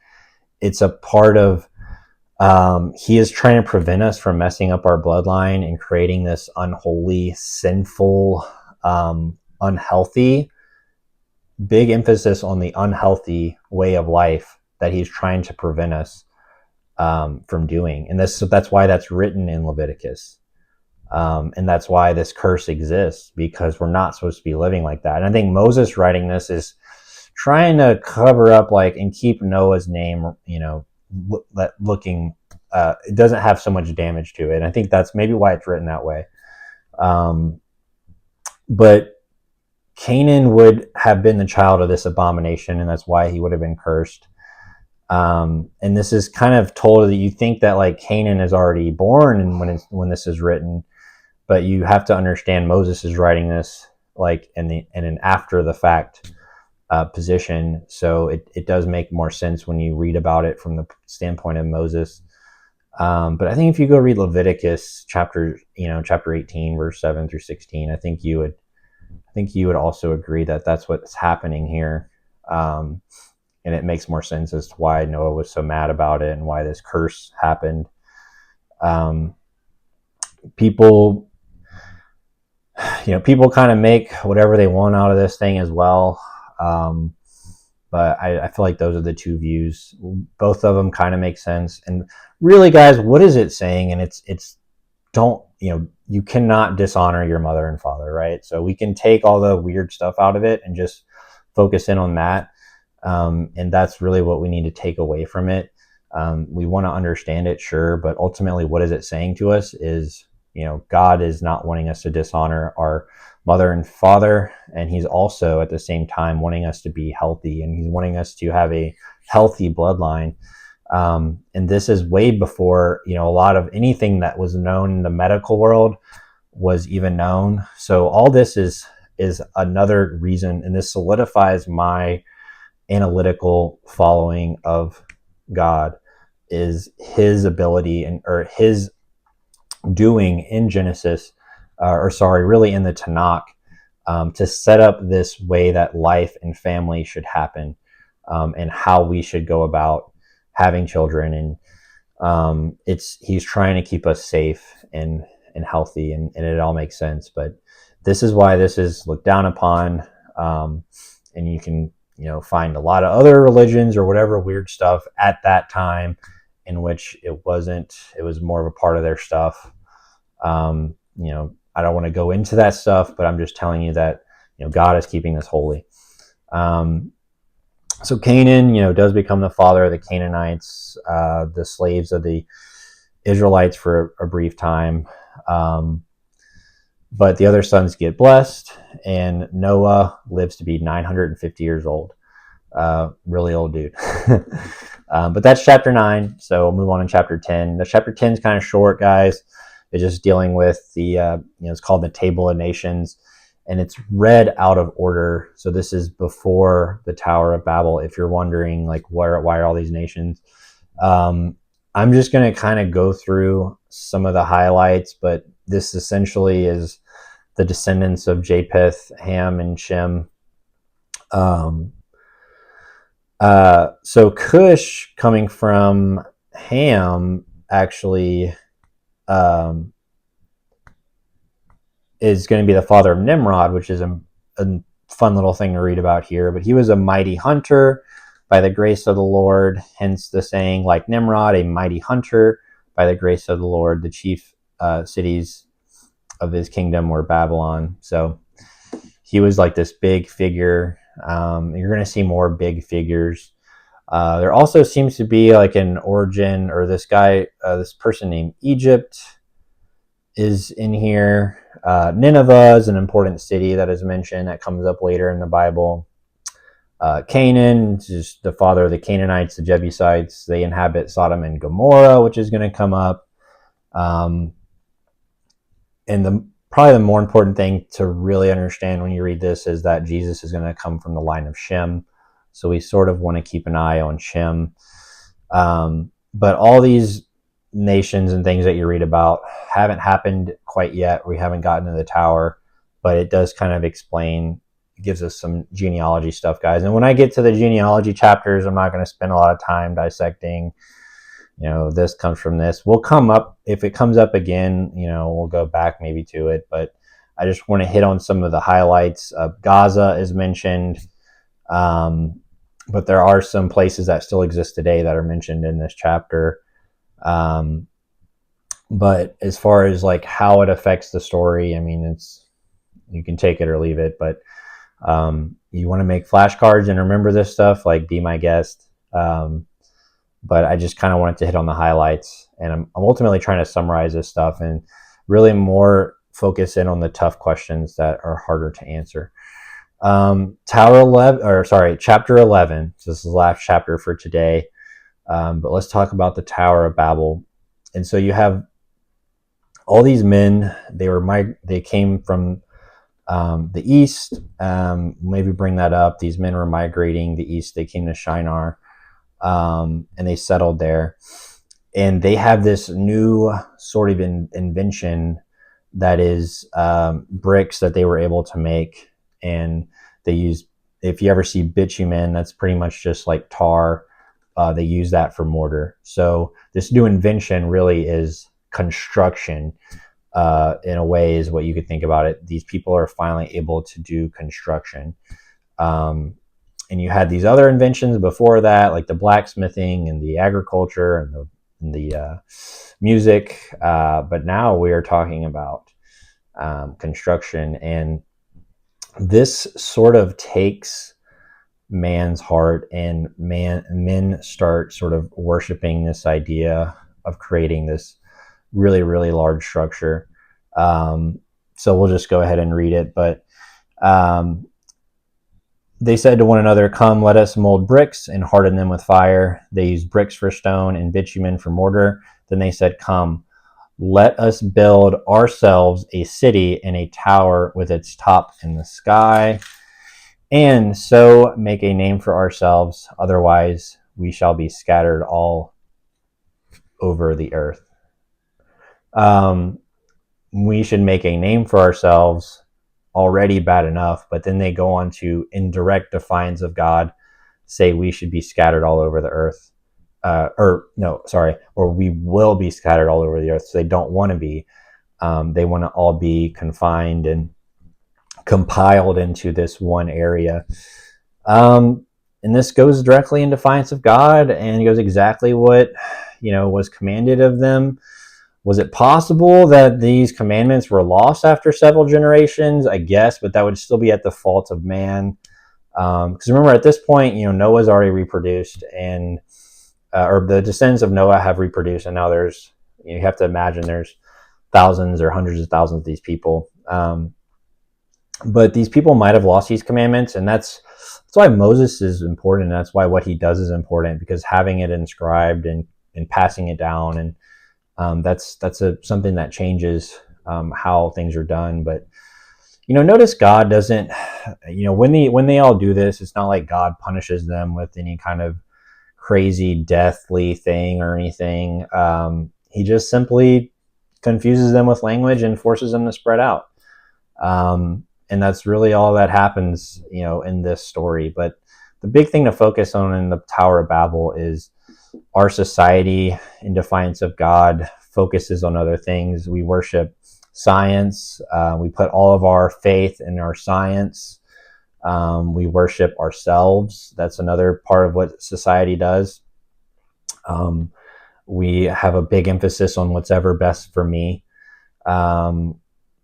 it's a part of, he is trying to prevent us from messing up our bloodline and creating this unholy, sinful, unhealthy, big emphasis on the unhealthy way of life that he's trying to prevent us from doing. And that's why that's written in Leviticus. And that's why this curse exists, because we're not supposed to be living like that. And I think Moses writing this is trying to cover up and keep Noah's name, looking, it doesn't have so much damage to it. And I think that's maybe why it's written that way. But Canaan would have been the child of this abomination, and that's why he would have been cursed. And this is kind of told that you think that Canaan is already born when this is written, but you have to understand Moses is writing this in an after the fact position, so it does make more sense when you read about it from the standpoint of Moses. But I think if you go read Leviticus chapter 18, verse 7 through 16, I think you would also agree that that's what's happening here. And it makes more sense as to why Noah was so mad about it and why this curse happened. People kind of make whatever they want out of this thing as well. But I feel like those are the two views. Both of them kind of make sense. And really, guys, what is it saying? And it's don't, you cannot dishonor your mother and father, right? So we can take all the weird stuff out of it and just focus in on that. And that's really what we need to take away from it. We want to understand it, sure, but ultimately what is it saying to us is, God is not wanting us to dishonor our mother and father, and he's also at the same time wanting us to be healthy, and he's wanting us to have a healthy bloodline. And this is way before, a lot of anything that was known in the medical world was even known. So all this is another reason, and this solidifies my analytical following of God, is his ability or his doing in Genesis, really in the Tanakh, to set up this way that life and family should happen, and how we should go about having children. And he's trying to keep us safe and healthy, and it all makes sense. But this is why this is looked down upon. And you can find a lot of other religions or whatever weird stuff at that time in which it was more of a part of their stuff. I don't want to go into that stuff, but I'm just telling you that God is keeping this holy. So Canaan does become the father of the Canaanites, the slaves of the Israelites for a brief time. But the other sons get blessed, and Noah lives to be 950 years old. Really old dude. But that's chapter 9, so we'll move on to chapter 10. The chapter 10 is kind of short, guys. It's just dealing with the, it's called the Table of Nations, and it's read out of order. So this is before the Tower of Babel, if you're wondering, why are all these nations? I'm just going to kind of go through some of the highlights, but this essentially is the descendants of Japheth, Ham, and Shem. So Cush, coming from Ham, actually is going to be the father of Nimrod, which is a fun little thing to read about here. But he was a mighty hunter by the grace of the Lord, hence the saying, like Nimrod, a mighty hunter by the grace of the Lord. The chief cities of his kingdom were Babylon. So he was like this big figure. You're going to see more big figures. There also seems to be an origin, or this person named Egypt is in here. Nineveh is an important city that is mentioned that comes up later in the Bible. Canaan is the father of the Canaanites, the Jebusites. They inhabit Sodom and Gomorrah, which is going to come up. And probably the more important thing to really understand when you read this is that Jesus is going to come from the line of Shem. So we sort of want to keep an eye on Shem. But all these nations and things that you read about haven't happened quite yet. We haven't gotten to the tower, but it does kind of explain, gives us some genealogy stuff, guys. And when I get to the genealogy chapters, I'm not going to spend a lot of time dissecting, this comes from this. We'll come up, if it comes up again, we'll go back maybe to it, but I just want to hit on some of the highlights. Gaza is mentioned, but there are some places that still exist today that are mentioned in this chapter. But as far as like how it affects the story, I mean, you can take it or leave it. But you want to make flashcards and remember this stuff, like be my guest. But I just kind of wanted to hit on the highlights, and I'm ultimately trying to summarize this stuff and really more focus in on the tough questions that are harder to answer. Chapter 11. So this is the last chapter for today. But let's talk about the Tower of Babel. And so you have all these men. They came from the east. Maybe bring that up. These men were migrating the east. They came to Shinar, and they settled there. And they have this new sort of invention that is bricks that they were able to make. And they use, if you ever see bitumen, that's pretty much just like tar. They use that for mortar. So this new invention really is construction, in a way, is what you could think about it. These people are finally able to do construction. And you had these other inventions before that, like the blacksmithing and the agriculture and the music. But now we are talking about construction. And this sort of takes man's heart, and men start sort of worshiping this idea of creating this really, really large structure. So we'll just go ahead and read it. But they said to one another, "Come, let us mold bricks and harden them with fire." They used bricks for stone and bitumen for mortar. Then they said, "Come, let us build ourselves a city and a tower with its top in the sky, and so make a name for ourselves. Otherwise, we shall be scattered all over the earth." We should make a name for ourselves, already bad enough, but then they go on to, in direct defiance of God, say we should be scattered all over the earth. Or we will be scattered all over the earth. So they don't want to be. They want to all be confined and compiled into this one area. And this goes directly in defiance of God, and goes exactly what was commanded of them. Was it possible that these commandments were lost after several generations? I guess, but that would still be at the fault of man. Because remember, at this point, Noah's already reproduced, and or the descendants of Noah have reproduced, and now there's, you have to imagine there's thousands or hundreds of thousands of these people. But these people might have lost these commandments, and that's why Moses is important. And that's why what he does is important, because having it inscribed and passing it down, and that's something that changes how things are done. But notice God doesn't, when they all do this, it's not like God punishes them with any kind of crazy deathly thing or anything. He just simply confuses them with language and forces them to spread out. And that's really all that happens, in this story. But the big thing to focus on in the Tower of Babel is our society, in defiance of God, focuses on other things. We worship science. We put all of our faith in our science. We worship ourselves. That's another part of what society does. We have a big emphasis on what's ever best for me.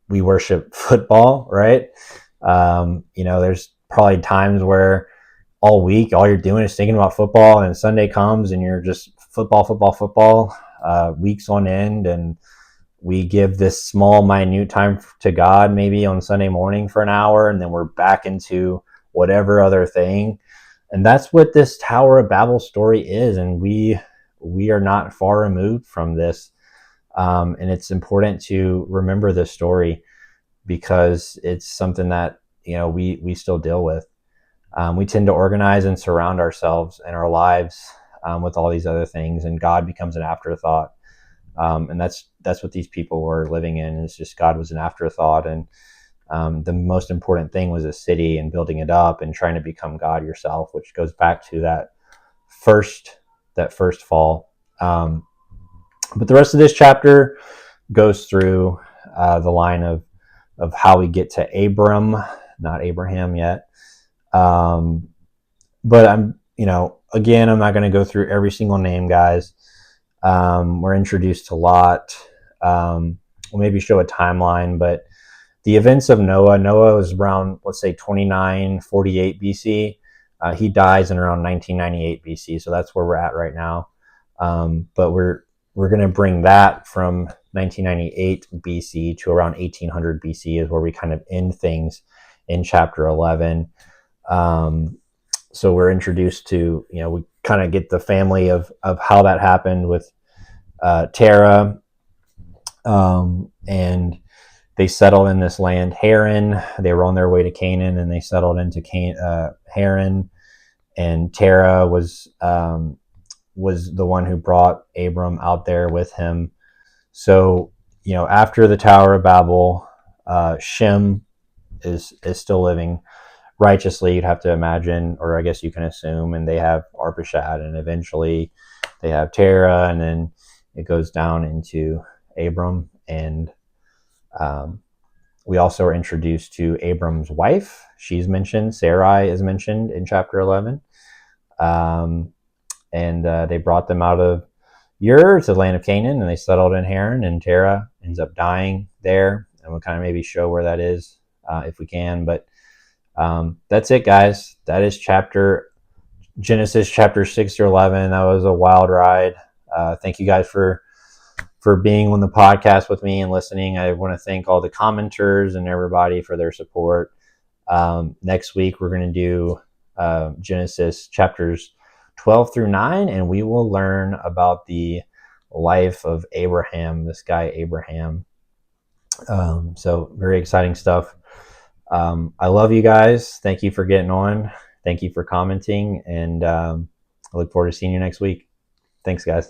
We worship football, right? There's probably times where all week, all you're doing is thinking about football, and Sunday comes and you're just football, weeks on end. And we give this small, minute time to God, maybe on Sunday morning for an hour, and then we're back into whatever other thing. And that's what this Tower of Babel story is. And we are not far removed from this. And it's important to remember this story, because it's something that, we still deal with. We tend to organize and surround ourselves and our lives with all these other things, and God becomes an afterthought. And that's what these people were living in. It's just God was an afterthought, and the most important thing was a city and building it up and trying to become God yourself, which goes back to that first fall. But the rest of this chapter goes through the line of how we get to Abram, not Abraham yet. But I'm not going to go through every single name, guys. We're introduced to Lot. We'll maybe show a timeline, but the events of Noah was around, let's say, 2948 BC. He dies in around 1998 BC, so that's where we're at right now. But we're going to bring that from 1998 BC to around 1800 BC is where we kind of end things in chapter 11. So we're introduced to, we kind of get the family of how that happened with Terah, and they settled in this land, Haran. They were on their way to Canaan, and they settled into Haran. And Terah was the one who brought Abram out there with him. So, after the Tower of Babel, Shem is still living righteously, you'd have to imagine, or I guess you can assume, and they have Arpachshad, and eventually they have Terah, and then it goes down into Abram. And we also are introduced to Abram's wife. She's mentioned. Sarai is mentioned in chapter 11. And they brought them out of Ur to the land of Canaan, and they settled in Haran, and Terah ends up dying there. And we'll kind of maybe show where that is if we can. But that's it, guys. That is Genesis chapter 6 through 11. That was a wild ride. Thank you guys for being on the podcast with me and listening. I want to thank all the commenters and everybody for their support. Next week, we're going to do Genesis chapters 12 through 9, and we will learn about the life of Abraham, this guy Abraham. So very exciting stuff. I love you guys. Thank you for getting on. Thank you for commenting, and I look forward to seeing you next week. Thanks, guys.